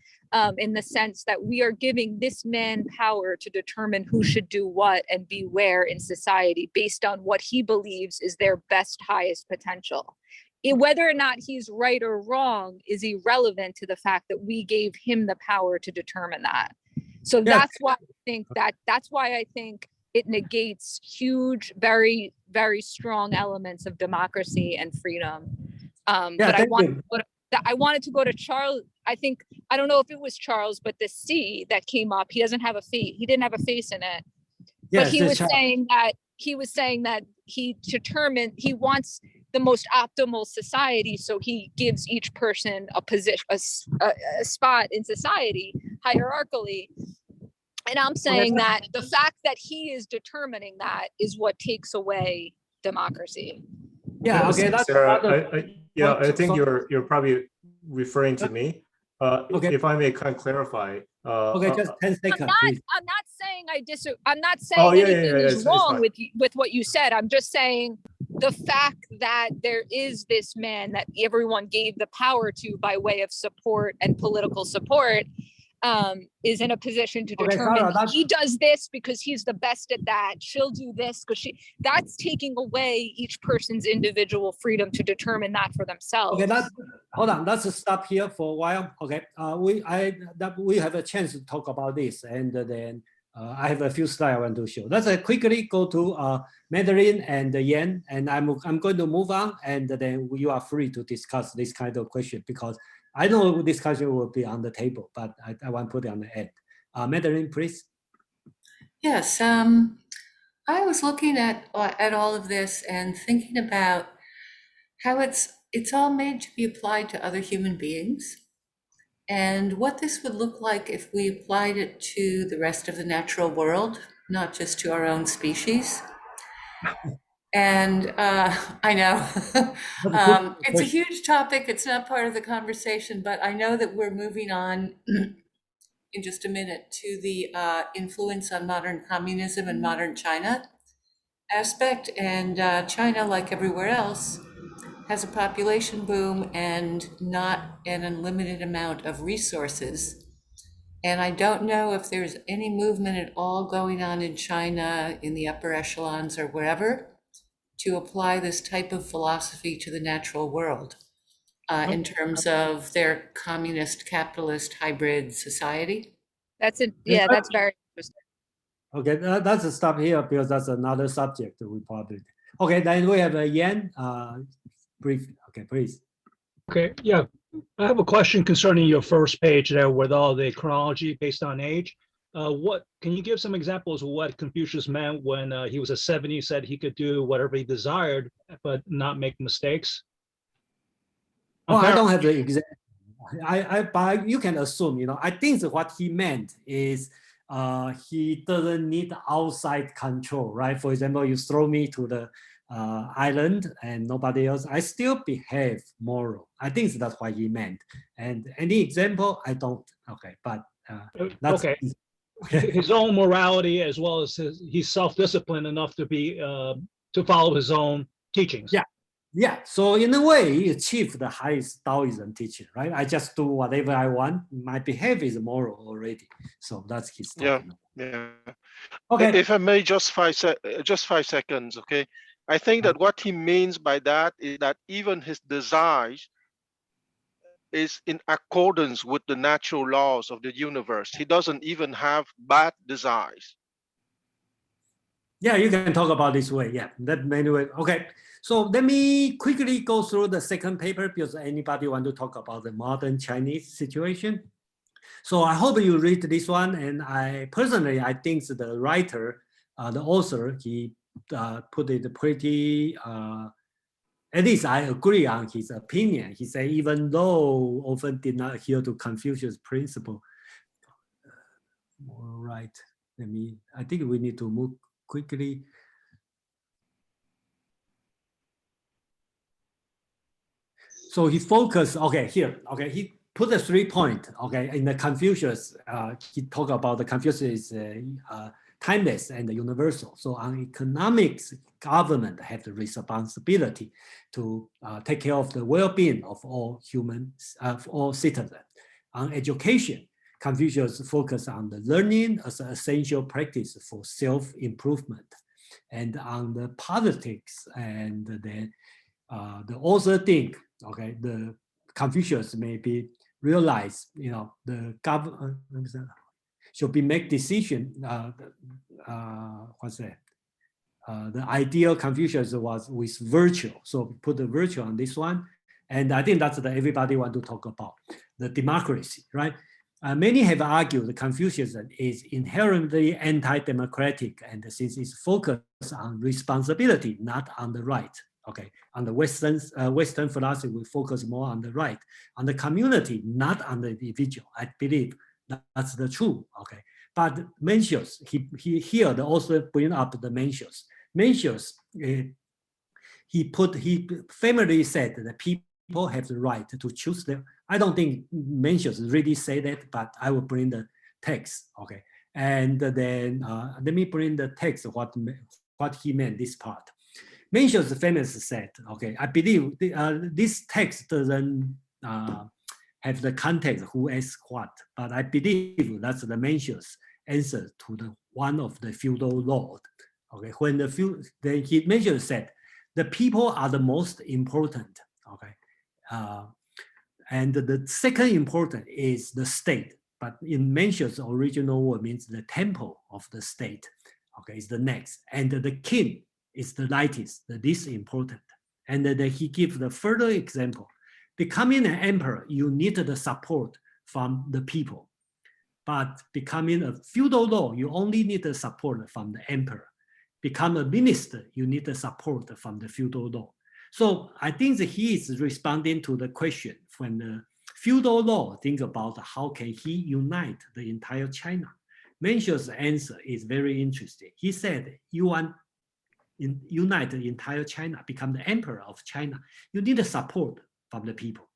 Speaker 9: in the sense that we are giving this man power to determine who should do what and be where in society based on what he believes is their best, highest potential. Whether or not he's right or wrong is irrelevant to the fact that we gave him the power to determine that. So that's why I think it negates huge, very, very strong elements of democracy and freedom. But I wanted to go to Charles. I don't know if it was Charles, but the C that came up, he didn't have a face in it. But he was saying that he wants the most optimal society, so he gives each person a position, a spot in society. hierarchically. And I'm saying that the fact that he is determining that is what takes away democracy.
Speaker 1: Yeah, okay, that's
Speaker 10: Sarah,
Speaker 1: another-
Speaker 10: I think
Speaker 1: so-
Speaker 10: you're probably referring to me.
Speaker 1: Okay.
Speaker 10: If I may kind of clarify.
Speaker 1: Okay, just 10 seconds, please.
Speaker 9: I'm not saying I disagree. I'm not
Speaker 10: Oh,
Speaker 9: saying
Speaker 10: yeah, yeah,
Speaker 9: anything
Speaker 10: yeah,
Speaker 9: is
Speaker 10: it's
Speaker 9: wrong
Speaker 10: fine.
Speaker 9: with what you said. I'm just saying the fact that there is this man that everyone gave the power to by way of support and political support is in a position to
Speaker 1: Okay,
Speaker 9: determine
Speaker 1: Sarah, that's-
Speaker 9: he does this because he's the best at that. She'll do this because that's taking away each person's individual freedom to determine that for themselves.
Speaker 1: Okay, hold on. Let's stop here for a while. Okay, we have a chance to talk about this, and then I have a few slides I want to show. Let's quickly go to Mandarin and Yan, and I'm going to move on, and then you are free to discuss this kind of question because I know discussion will be on the table, but I want to put it on the end. Mandarin, please.
Speaker 6: Yes, I was looking at all of this and thinking about how it's all made to be applied to other human beings, and what this would look like if we applied it to the rest of the natural world, not just to our own species. And I know it's a huge topic. It's not part of the conversation, but I know that we're moving on in just a minute to the influence on modern communism and modern China aspect. And China, like everywhere else, has a population boom and not an unlimited amount of resources. And I don't know if there's any movement at all going on in China in the upper echelons or wherever to apply this type of philosophy to the natural world in terms of their communist capitalist hybrid society.
Speaker 9: That's it. Yeah, that's very interesting.
Speaker 1: Okay, let's stop here because that's another subject that we probably. Okay, then we have Yan. Brief. Okay, please.
Speaker 16: Okay, yeah. I have a question concerning your first page there with all the chronology based on age. What can you give some examples of what Confucius meant when he was a 70, said he could do whatever he desired, but not make mistakes?
Speaker 1: Oh, I don't have the example. But you can assume, I think that what he meant is he doesn't need outside control, right? For example, you throw me to the island and nobody else, I still behave moral. I think that's what he meant. And any example, I don't. Okay, but that's
Speaker 16: okay. His own morality as well as he's self-disciplined enough to be to follow his own teachings.
Speaker 1: Yeah. So in a way, he achieved the highest Taoism teaching, right? I just do whatever I want. My behavior is moral already. So that's his.
Speaker 7: Yeah.
Speaker 1: Okay.
Speaker 7: If I may, just 5 seconds. Okay. I think that what he means by that is that even his desires is in accordance with the natural laws of the universe. He doesn't even have bad desires.
Speaker 1: Yeah, you can talk about this way. Yeah, that many way. Okay, so let me quickly go through the second paper because anybody want to talk about the modern Chinese situation. So I hope you read this one. And I personally think the writer, the author, he put it pretty, at least I agree on his opinion. He said, even though often did not adhere to Confucius' principle. All right, I think we need to move quickly. So he focused, he put the 3 points, in the Confucius, he talked about the Confucius timeless and universal. So on economics, government have the responsibility to take care of the well-being of all humans, of all citizens. On education, Confucius focused on the learning as an essential practice for self-improvement. And on the politics, and then the author think, the Confucius maybe realize, the government should be make decision. The ideal Confucius was with virtue. So put the virtue on this one. And I think that's everybody want to talk about, the democracy, right? Many have argued that Confucianism is inherently anti-democratic, and since it's focused on responsibility, not on the right. Okay, on the Western philosophy, we focus more on the right, on the community, not on the individual. I believe That's the truth. Okay, but Mencius, he here the author bring up the Mencius. Mencius, he famously said that people have the right to choose them. I don't think Mencius really say that, but I will bring the text. Okay, and then let me bring the text of what he meant this part. Mencius famously said, okay, I believe this text doesn't have the context who asked what, but I believe that's the Mencius answer to the one of the feudal lord. Okay, when Mencius said, the people are the most important. Okay, and the second important is the state. But in Mencius' original word means the temple of the state. Okay, is the next, and the king is the lightest, the least important. And then he gives the further example. Becoming an emperor, you need the support from the people. But becoming a feudal lord, you only need the support from the emperor. Become a minister, you need the support from the feudal lord. So I think that he is responding to the question when the feudal lord think about how can he unite the entire China. Mencius' answer is very interesting. He said, you want unite the entire China, become the emperor of China, you need the support from the people.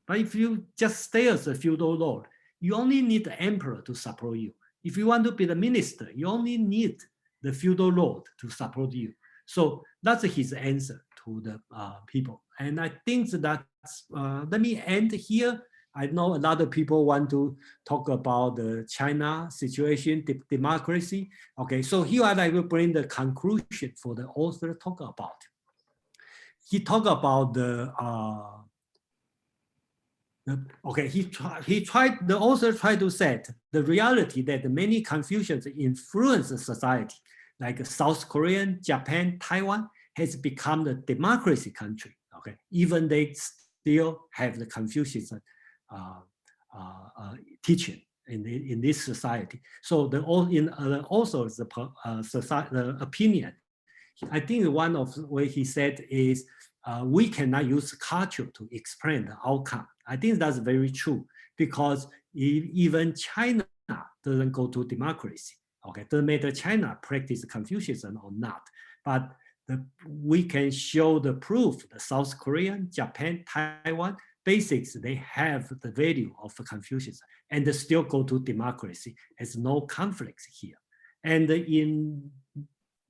Speaker 1: But if you just stay as a feudal lord, you only need the emperor to support you. If you want to be the minister, you only need the feudal lord to support you. So that's his answer to the people. And I think that's, let me end here. I know a lot of people want to talk about the China situation, democracy. Okay, so here I will bring the conclusion for the author talk about. He talked about the the author tried to set the reality that many Confucians influence society, like South Korea, Japan, Taiwan, has become the democracy country. Okay, even they still have the Confucius teaching in this society. So also the opinion, I think one of what he said is we cannot use culture to explain the outcome. I think that's very true because even China doesn't go to democracy. Okay, doesn't matter China practice Confucianism or not, but we can show the proof. The South Korean, Japan, Taiwan, basics, they have the value of Confucianism and they still go to democracy. There's no conflicts here. And in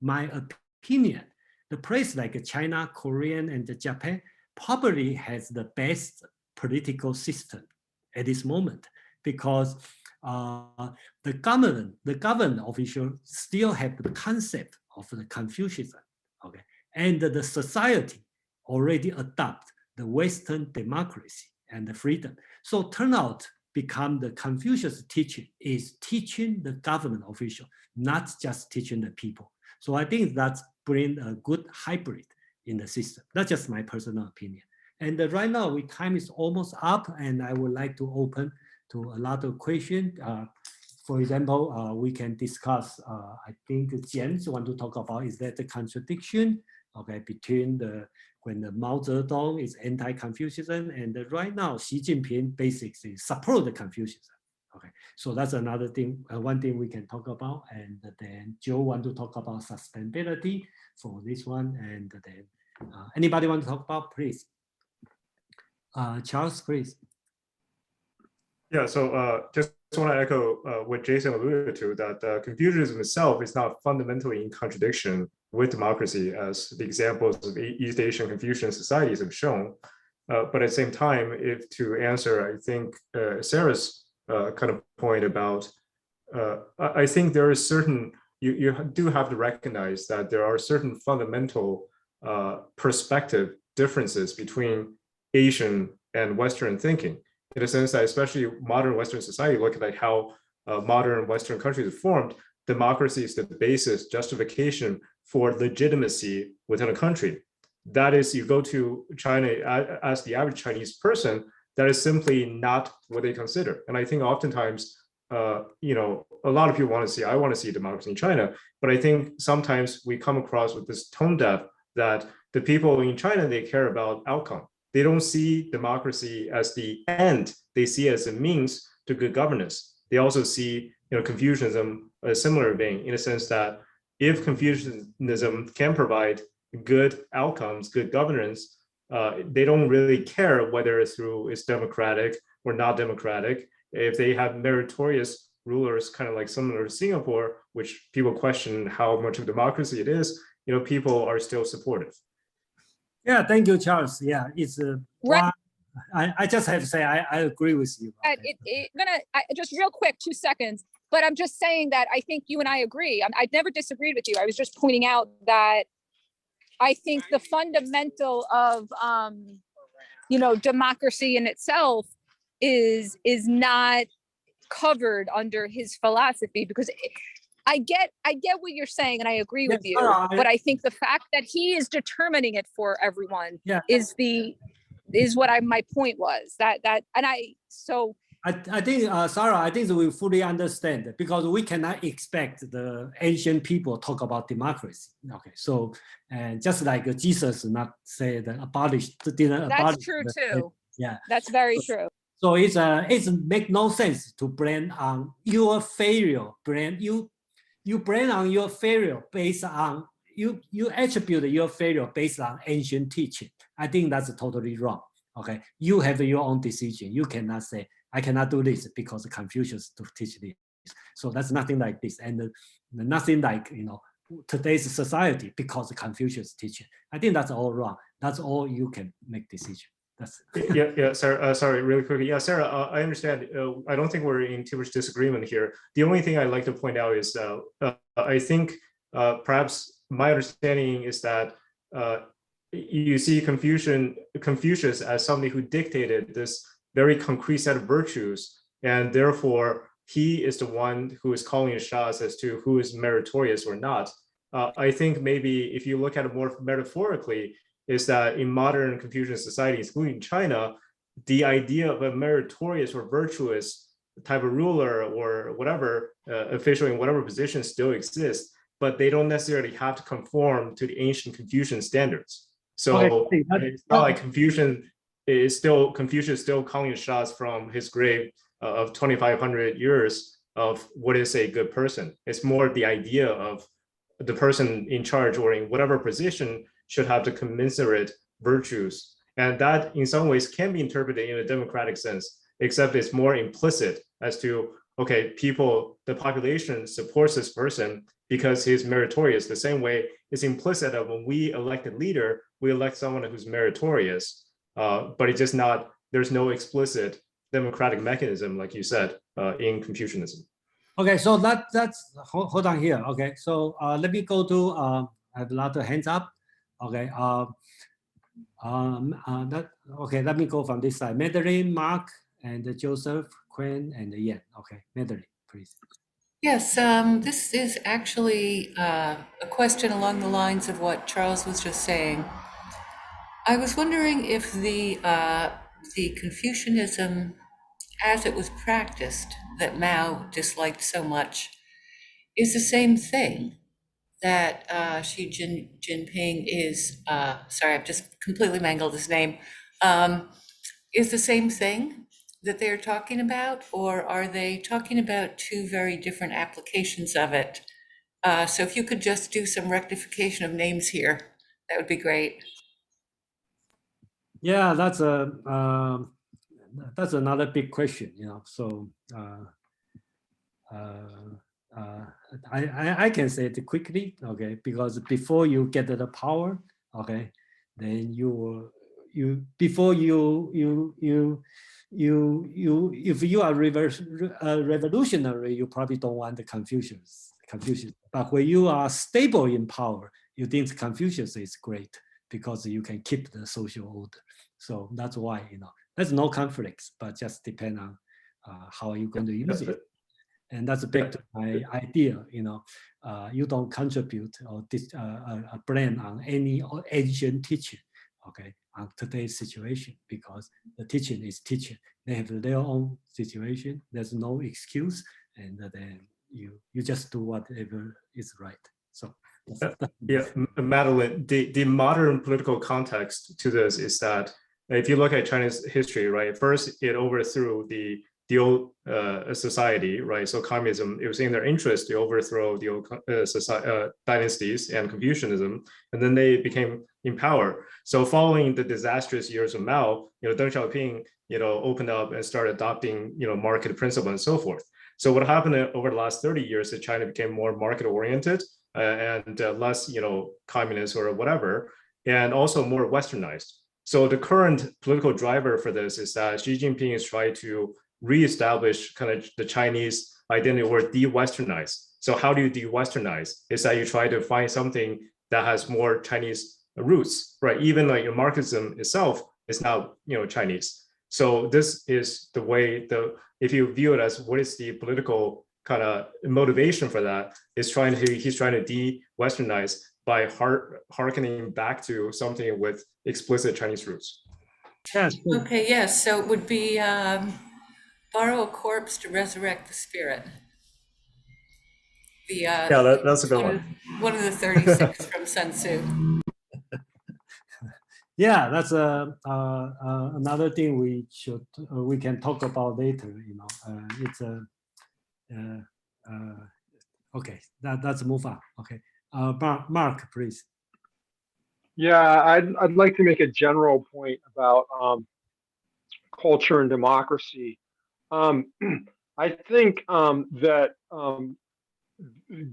Speaker 1: my opinion, the place like China, Korean, and Japan probably has the best political system at this moment because the government official still have the concept of the Confucianism, okay, and the society already adopt the Western democracy and the freedom. So turnout become the Confucius teaching is teaching the government official, not just teaching the people. So I think that's bring a good hybrid in the system. That's just my personal opinion. And right now, time is almost up, and I would like to open to a lot of questions. For example, we can discuss, I think James want to talk about, is that the contradiction, okay, between when the Mao Zedong is anti-Confucianism and right now Xi Jinping basically support the Confucianism. Okay, so that's another thing, one thing we can talk about. And then Joe want to talk about sustainability for this one. And then anybody want to talk about, please? Charles, please.
Speaker 10: Yeah, so just want to echo what Jason alluded to, that Confucianism itself is not fundamentally in contradiction with democracy, as the examples of East Asian Confucian societies have shown. But at the same time, if to answer, I think Sarah's kind of point about, I think there is certain, you do have to recognize that there are certain fundamental perspective differences between Asian and Western thinking, in a sense that especially modern Western society, look at how modern Western countries are formed, democracy is the basis, justification for legitimacy within a country. That is, you go to China, ask the average Chinese person, that is simply not what they consider. And I think oftentimes, a lot of people want to see, I want to see democracy in China, but I think sometimes we come across with this tone deaf that the people in China, they care about outcome. They don't see democracy as the end, they see it as a means to good governance. they also see Confucianism a similar vein, in a sense that if Confucianism can provide good outcomes, good governance, they don't really care whether it's democratic or not democratic. If they have meritorious rulers, kind of like similar to Singapore, which people question how much of democracy it is, people are still supportive.
Speaker 1: Yeah, thank you, Charles. Yeah, it's
Speaker 9: Right.
Speaker 1: I just have to say I agree with you.
Speaker 9: Just real quick, 2 seconds. But I'm just saying that I think you and I agree. I never disagreed with you. I was just pointing out that I think the fundamental of democracy in itself is not covered under his philosophy, because I get what you're saying, and I agree with you. But I think the fact that he is determining it for everyone is what my point was.
Speaker 1: I think, Sarah, I think we fully understand that, because we cannot expect the ancient people talk about democracy. Okay, so and just like Jesus not say that
Speaker 9: that's true too.
Speaker 1: Yeah,
Speaker 9: that's very true.
Speaker 1: So it's make no sense to blame on your failure. You blame on your failure based on you attribute your failure based on ancient teaching. I think that's totally wrong. Okay, you have your own decision. You cannot say I cannot do this because Confucius to teach this. So that's nothing like this, and nothing like today's society because Confucius teaching. I think that's all wrong. That's all you can make decision. That's
Speaker 10: yeah, Sarah. Sorry, really quickly. Yeah, Sarah, I understand. I don't think we're in too much disagreement here. The only thing I'd like to point out is I think perhaps my understanding is that you see Confucius as somebody who dictated this very concrete set of virtues, and therefore he is the one who is calling the shots as to who is meritorious or not. I think maybe if you look at it more metaphorically, is that in modern Confucian societies, including China, the idea of a meritorious or virtuous type of ruler or whatever official in whatever position still exists, but they don't necessarily have to conform to the ancient Confucian standards. So it's not like Confucius is still calling the shots from his grave of 2,500 years of what is a good person. It's more the idea of the person in charge or in whatever position should have the commensurate virtues. And that in some ways can be interpreted in a democratic sense, except it's more implicit as to, okay, the population supports this person because he's meritorious. The same way it's implicit that when we elect a leader, we elect someone who's meritorious, but it's just not, there's no explicit democratic mechanism, like you said, in Confucianism.
Speaker 1: Okay, so that's hold on here. Okay, so let me go to I have a lot of hands up. Okay, let me go from this side. Madeline, Mark, and Joseph, Quinn, and Yan. Okay, Madeline, please.
Speaker 6: Yes, this is actually a question along the lines of what Charles was just saying. I was wondering if the Confucianism, as it was practiced, that Mao disliked so much, is the same thing that Xi Jinping is, sorry, I've just completely mangled his name, is the same thing that they're talking about, or are they talking about two very different applications of it? So if you could just do some rectification of names here, that would be great.
Speaker 1: Yeah, that's another big question, So I can say it quickly, okay, because before you get the power, okay, then if you are revolutionary, you probably don't want the Confucius. But when you are stable in power, you think Confucius is great because you can keep the social order. So that's why, there's no conflicts, but just depend on how you're going to use it. And that's back to my idea, you don't contribute or blame on any ancient teaching, okay, on today's situation, because the teaching is teaching. They have their own situation. There's no excuse, and then you just do whatever is right. So
Speaker 10: yeah, Madeline, the modern political context to this is that if you look at China's history, right, first it overthrew the the old society, right? So communism, it was in their interest to overthrow the old dynasties and Confucianism, and then they became in power. So following the disastrous years of Mao, Deng Xiaoping, opened up and started adopting, market principle and so forth. So what happened over the last 30 years is China became more market oriented and less, communist or whatever, and also more westernized. So the current political driver for this is that Xi Jinping is trying to reestablish kind of the Chinese identity or de-Westernize. So how do you de-Westernize? Is that you try to find something that has more Chinese roots, right? Even like your Marxism itself is now, Chinese. So this is the way if you view it as what is the political kind of motivation for that, he's trying to de-Westernize by hearkening back to something with explicit Chinese roots.
Speaker 1: Yes.
Speaker 6: Okay, yes, so it would be borrow a corpse to resurrect the spirit.
Speaker 10: Yeah, that's a good one.
Speaker 6: One of the 36 from Sun Tzu.
Speaker 1: Yeah, that's another thing we can talk about later. It's okay. Let's move on. Okay, Mark, please.
Speaker 11: Yeah, I'd like to make a general point about culture and democracy. I think that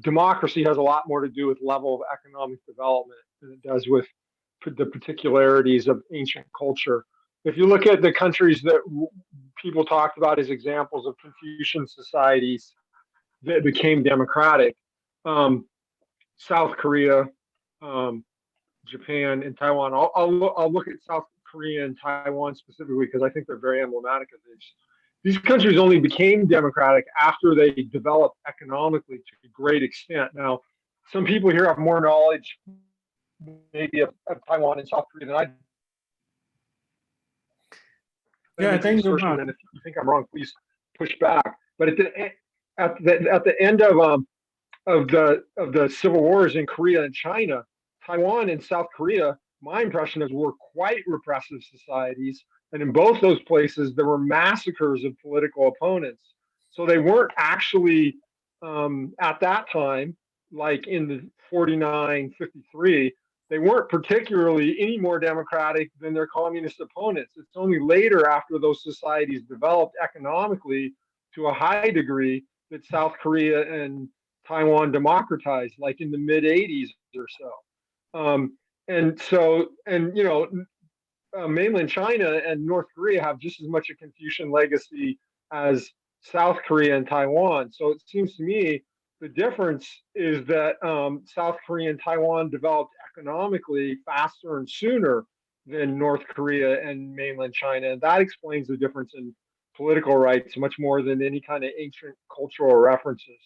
Speaker 11: democracy has a lot more to do with level of economic development than it does with the particularities of ancient culture. If you look at the countries that people talked about as examples of Confucian societies that became democratic, South Korea, Japan, and Taiwan. I'll look at South Korea and Taiwan specifically because I think they're very emblematic of this. These countries only became democratic after they developed economically to a great extent. Now, some people here have more knowledge maybe of Taiwan and South Korea than I do.
Speaker 1: Yeah, thank you, Mark.
Speaker 11: And if you think I'm wrong, please push back. But at the end of the civil wars in Korea and China, Taiwan and South Korea, my impression is, were quite repressive societies. And in both those places, there were massacres of political opponents. So they weren't actually, at that time, like in the 49, 53, they weren't particularly any more democratic than their communist opponents. It's only later, after those societies developed economically to a high degree, that South Korea and Taiwan democratized, like in the mid 80s or so. Mainland China and North Korea have just as much a Confucian legacy as South Korea and Taiwan. So it seems to me the difference is that South Korea and Taiwan developed economically faster and sooner than North Korea and mainland China. And that explains the difference in political rights much more than any kind of ancient cultural references.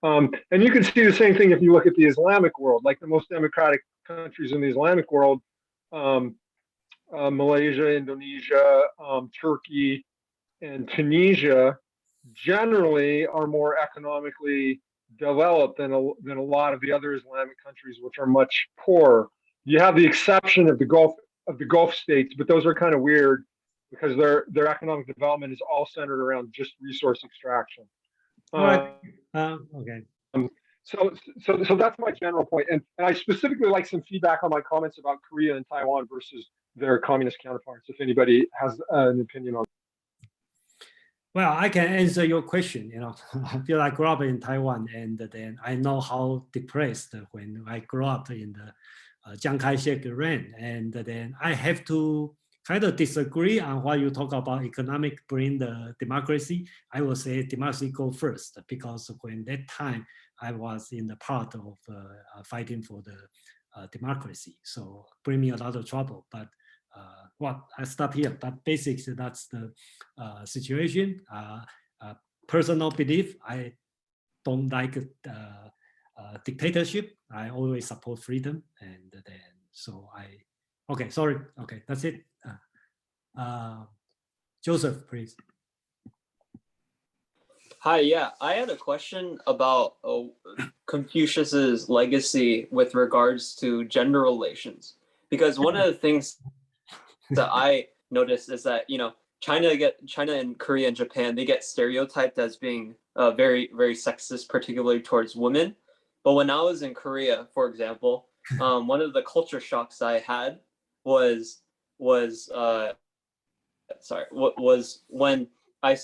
Speaker 11: And you can see the same thing if you look at the Islamic world, like the most democratic countries in the Islamic world, Malaysia, Indonesia, Turkey, and Tunisia generally are more economically developed than a lot of the other Islamic countries, which are much poorer. You have the exception of the Gulf states, but those are kind of weird because their economic development is all centered around just resource extraction.
Speaker 1: Okay.
Speaker 11: So that's my general point. And I specifically like some feedback on my comments about Korea and Taiwan versus their communist counterparts, if anybody has an opinion on that.
Speaker 1: Well, I can answer your question. I feel I grew up in Taiwan, and then I know how depressed when I grew up in the Chiang Kai-shek reign, and then I have to kind of disagree on what you talk about economic bring the democracy. I will say democracy go first, because when that time I was in the part of fighting for the democracy, so bring me a lot of trouble. But I stop here. But basically, that's the situation. Personal belief: I don't like dictatorship. I always support freedom, and then okay. Sorry. Okay, that's it. Joseph, please.
Speaker 13: Hi, yeah, I had a question about Confucius's legacy with regards to gender relations, because one of the things that I noticed is that, China and Korea and Japan, they get stereotyped as being very, very sexist, particularly towards women. But when I was in Korea, for example, one of the culture shocks I had was when I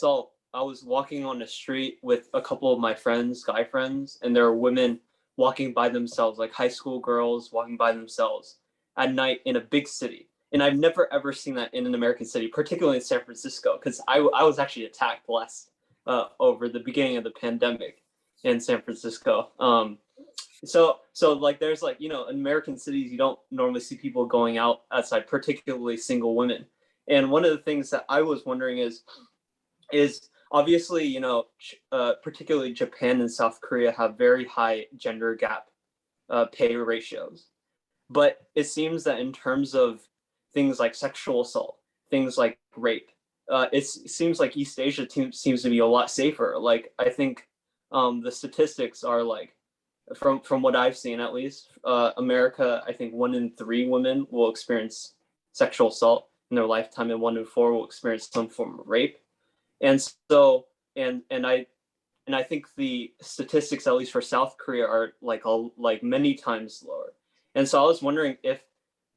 Speaker 13: was walking on the street with a couple of my friends, guy friends, and there were women walking by themselves, like high school girls walking by themselves at night in a big city. And I've never ever seen that in an American city, particularly in San Francisco, because I was actually attacked over the beginning of the pandemic in San Francisco. So like there's like, in American cities, you don't normally see people going out outside, particularly single women. And one of the things that I was wondering is obviously, particularly Japan and South Korea have very high gender gap pay ratios. But it seems that in terms of things like sexual assault, things like rape, it seems like East Asia seems to be a lot safer. Like, I think the statistics are like, from what I've seen at least, America, I think 1 in 3 women will experience sexual assault in their lifetime, and 1 in 4 will experience some form of rape. And so, and I think the statistics, at least for South Korea, are like many times lower. And so I was wondering if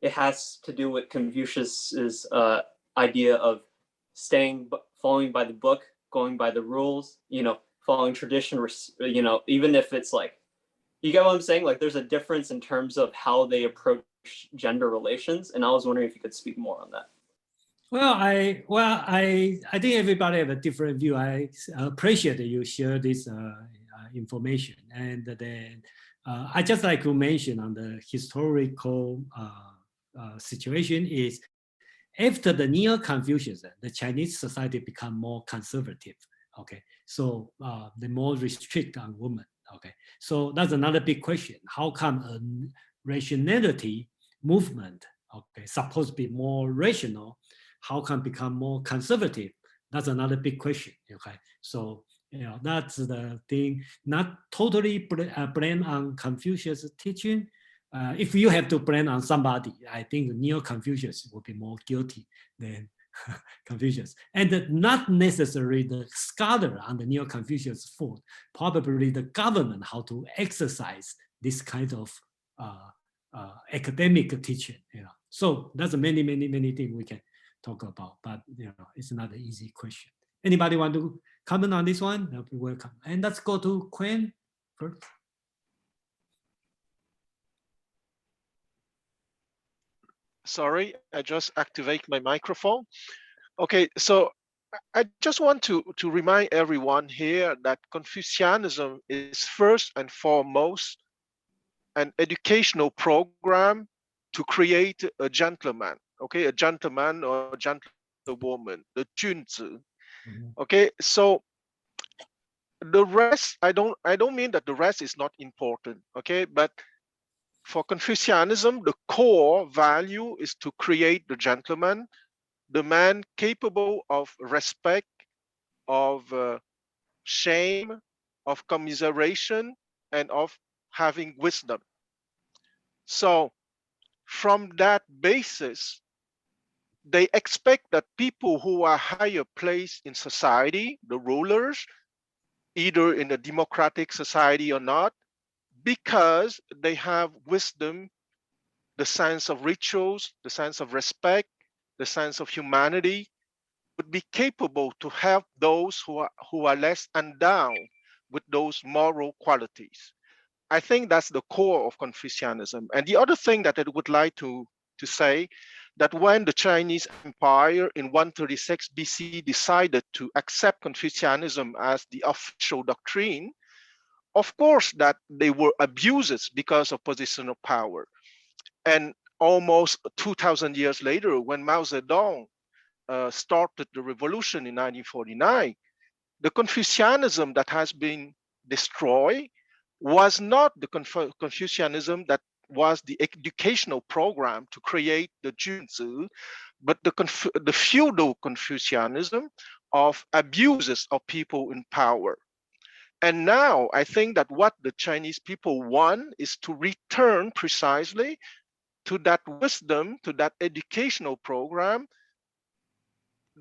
Speaker 13: it has to do with Confucius's idea of following by the book, going by the rules, following tradition, even if it's like, you get what I'm saying? Like, there's a difference in terms of how they approach gender relations. And I was wondering if you could speak more on that.
Speaker 1: Well, I think everybody have a different view. I appreciate that you share this information, and then I just like to mention on the historical situation is after the Neo-Confucianism, the Chinese society become more conservative. Okay, so the more restrict on women. Okay, so that's another big question. How come a rationality movement, okay, supposed to be more rational, how can become more conservative? That's another big question. Okay, so that's the thing. Not totally blame on Confucius teaching. If you have to blame on somebody, I think Neo-Confucius will be more guilty than Confucius, and not necessarily the scholar on the Neo-Confucius fault. Probably the government how to exercise this kind of academic teaching. So that's many things we can talk about, but it's not an easy question. Anybody want to comment on this one? That'll be welcome. And let's go to Quinn first.
Speaker 7: Sorry, I just activate my microphone. Okay, so I just want to remind everyone here that Confucianism is first and foremost an educational program to create a gentleman, okay, a gentleman or a gentlewoman, the junzi. Okay, so the rest, I don't mean that the rest is not important, okay, but for Confucianism, the core value is to create the gentleman, the man capable of respect, of shame, of commiseration, and of having wisdom. So from that basis, they expect that people who are higher placed in society, the rulers, either in a democratic society or not, because they have wisdom, the sense of rituals, the sense of respect, the sense of humanity, would be capable to help those who are less endowed with those moral qualities. I think that's the core of Confucianism. And the other thing that I would like to say, that when the Chinese Empire in 136 BC decided to accept Confucianism as the official doctrine, of course that they were abuses because of position of power. And almost 2,000 years later, when Mao Zedong started the revolution in 1949, the Confucianism that has been destroyed was not the Confucianism that was the educational program to create the junzi, but the feudal Confucianism of abuses of people in power. And now I think that what the Chinese people want is to return precisely to that wisdom, to that educational program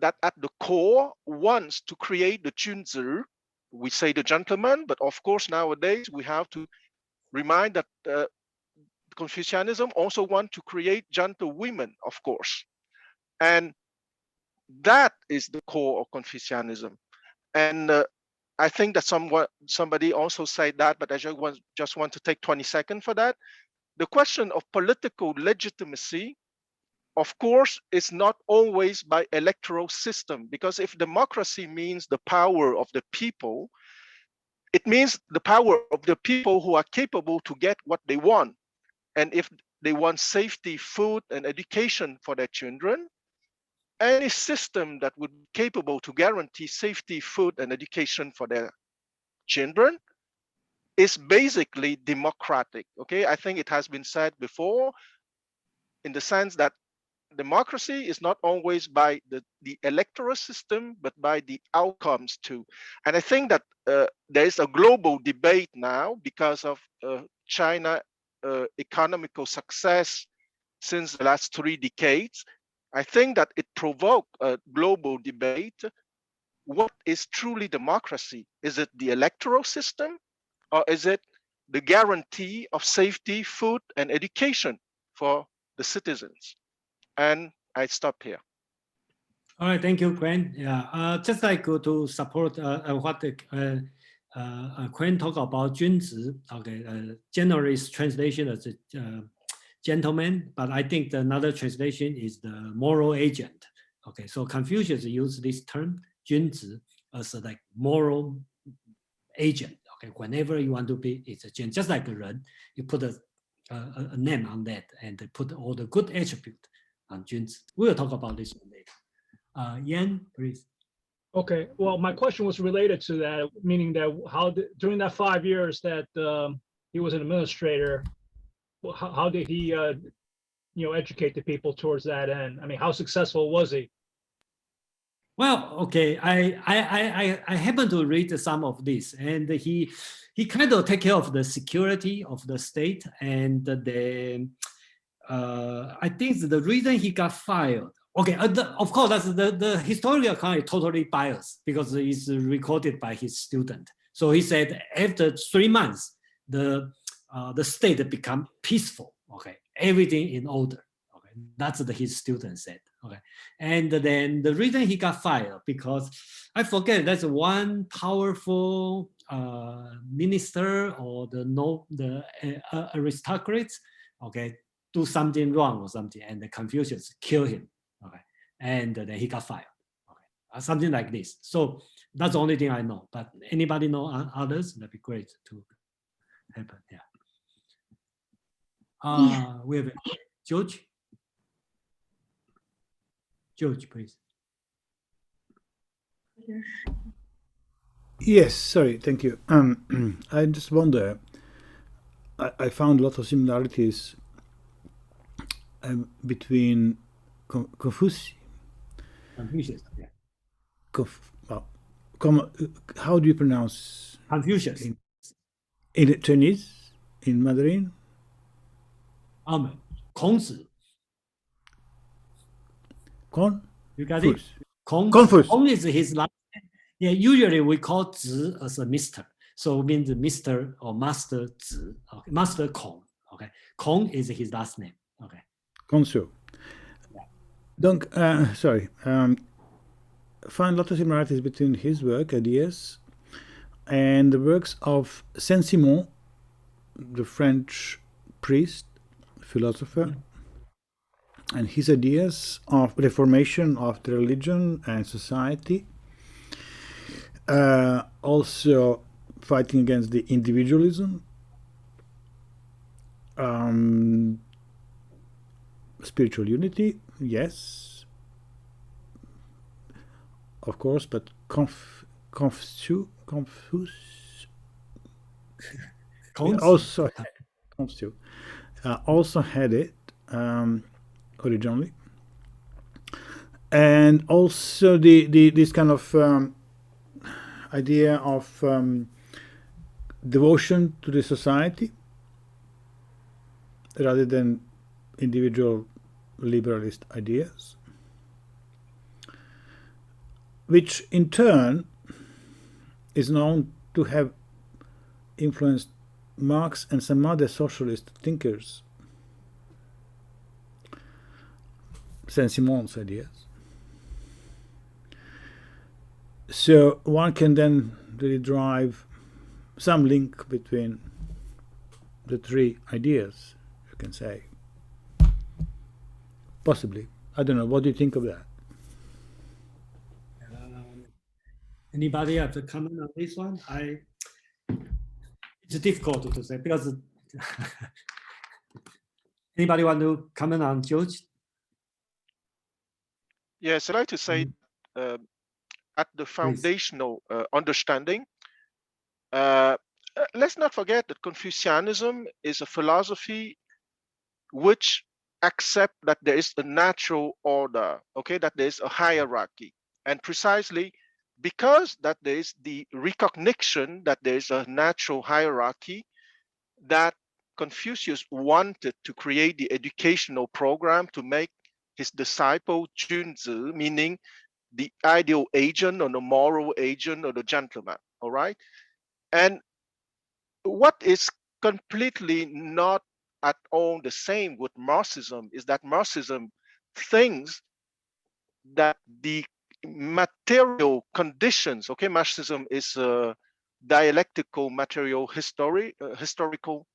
Speaker 7: that at the core wants to create the 君子. We say the gentleman, but of course nowadays we have to remind that Confucianism also want to create gentle women, of course. And that is the core of Confucianism. And I think that somebody also said that, but I just want to take 20 seconds for that. The question of political legitimacy, of course, is not always by electoral system, because if democracy means the power of the people, it means the power of the people who are capable to get what they want. And if they want safety, food, and education for their children, any system that would be capable to guarantee safety, food, and education for their children is basically democratic. Okay, I think it has been said before, in the sense that democracy is not always by the electoral system, but by the outcomes too. And I think that there is a global debate now because of China economical success since the last 3 decades. I think that it provoked a global debate. What is truly democracy? Is it the electoral system, or is it the guarantee of safety, food, and education for the citizens? And I stop here.
Speaker 1: All right, thank you, Quen. Yeah, just like to support what Quen talked about 君子. Okay, generally it's translation as a gentleman, but I think another translation is the moral agent. Okay, so Confucius used this term 君子 as a like moral agent. Okay, whenever you want to be, it's a just like a人, you put a name on that and put all the good attribute on 君子. We'll talk about this one later. Yan, please.
Speaker 16: Okay, well, my question was related to that, meaning that during that 5 years that he was an administrator, how did he, educate the people towards that end? I mean, how successful was he?
Speaker 1: Well, okay, I happen to read some of this, and he kind of take care of the security of the state, and I think the reason he got fired. Okay, of course, that's the historical account is totally biased because it's recorded by his student. So he said after 3 months, the state become peaceful. Okay, everything in order. Okay, that's what his student said. Okay, and then the reason he got fired because I forget that's one powerful minister or the aristocrats. Okay, do something wrong or something, and the Confucius kill him. Okay, and then he got fired. Okay, something like this. So that's the only thing I know. But anybody know others? That'd be great to happen. Yeah. We have George. George, please.
Speaker 8: Yes, sorry, thank you. I just wonder. I found a lot of similarities between Confucius.
Speaker 1: Yeah.
Speaker 8: How do you pronounce
Speaker 1: Confucius?
Speaker 8: In Chinese, in Mandarin?
Speaker 1: 孔子. You got it?
Speaker 8: Confucius.
Speaker 1: Kong is his last name. Yeah, usually we call Zi as a Mr. So it means Mr. or Master Zi. Okay. Master Kong. Okay. Kong is his last name. Okay.
Speaker 8: Consu. Donc, sorry. Find a lot of similarities between his work, ideas, and the works of Saint-Simon, the French priest, philosopher, and his ideas of reformation of the religion and society. Also fighting against the individualism, spiritual unity, yes, of course, but Confucius also had it originally, and also this kind of idea of devotion to the society rather than individual liberalist ideas. which in turn is known to have influenced Marx and some other socialist thinkers, Saint-Simon's ideas. So one can then really drive some link between the three ideas, you can say. Possibly. I don't know. What do you think of that?
Speaker 1: Anybody have to comment on this one? It's difficult to say because anybody want to comment on George?
Speaker 7: Yes, I'd like to say at the foundational understanding, let's not forget that Confucianism is a philosophy which accepts that there is a natural order, okay, that there is a hierarchy. And precisely because that there is the recognition that there is a natural hierarchy, that Confucius wanted to create the educational program to make his disciple Junzi, meaning the ideal agent or the moral agent or the gentleman, all right? And what is completely not at all the same with Marxism is that Marxism thinks that the material conditions, okay, Marxism is a dialectical historical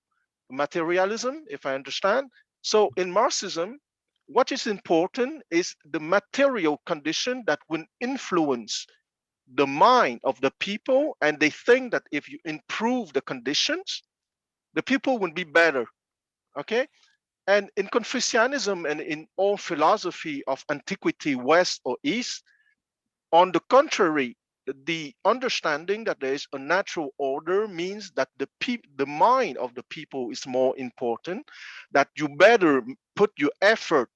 Speaker 7: materialism, if I understand. So in Marxism, what is important is the material condition that will influence the mind of the people, and they think that if you improve the conditions, the people will be better, okay? And in Confucianism and in all philosophy of antiquity, West or East, on the contrary, the understanding that there is a natural order means that the mind of the people is more important, that you better put your effort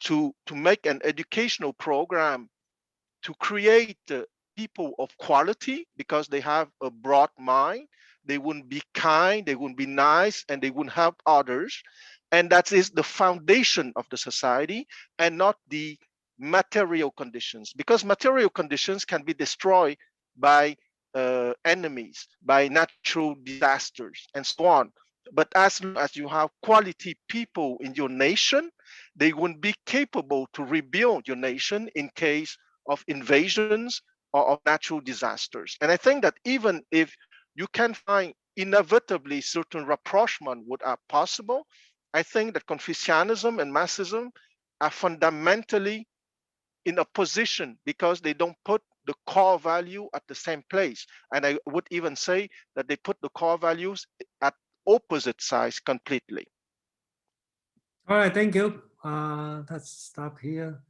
Speaker 7: to make an educational program to create people of quality because they have a broad mind, they wouldn't be kind, they wouldn't be nice, and they wouldn't help others. And that is the foundation of the society and not the material conditions, because material conditions can be destroyed by enemies, by natural disasters, and so on. But as long as you have quality people in your nation, they wouldn't be capable to rebuild your nation in case of invasions or of natural disasters. And I think that even if you can find inevitably certain rapprochement would are possible, I think that Confucianism and Marxism are fundamentally in a position because they don't put the core value at the same place. And I would even say that they put the core values at opposite sides completely.
Speaker 1: All right, thank you. Let's stop here.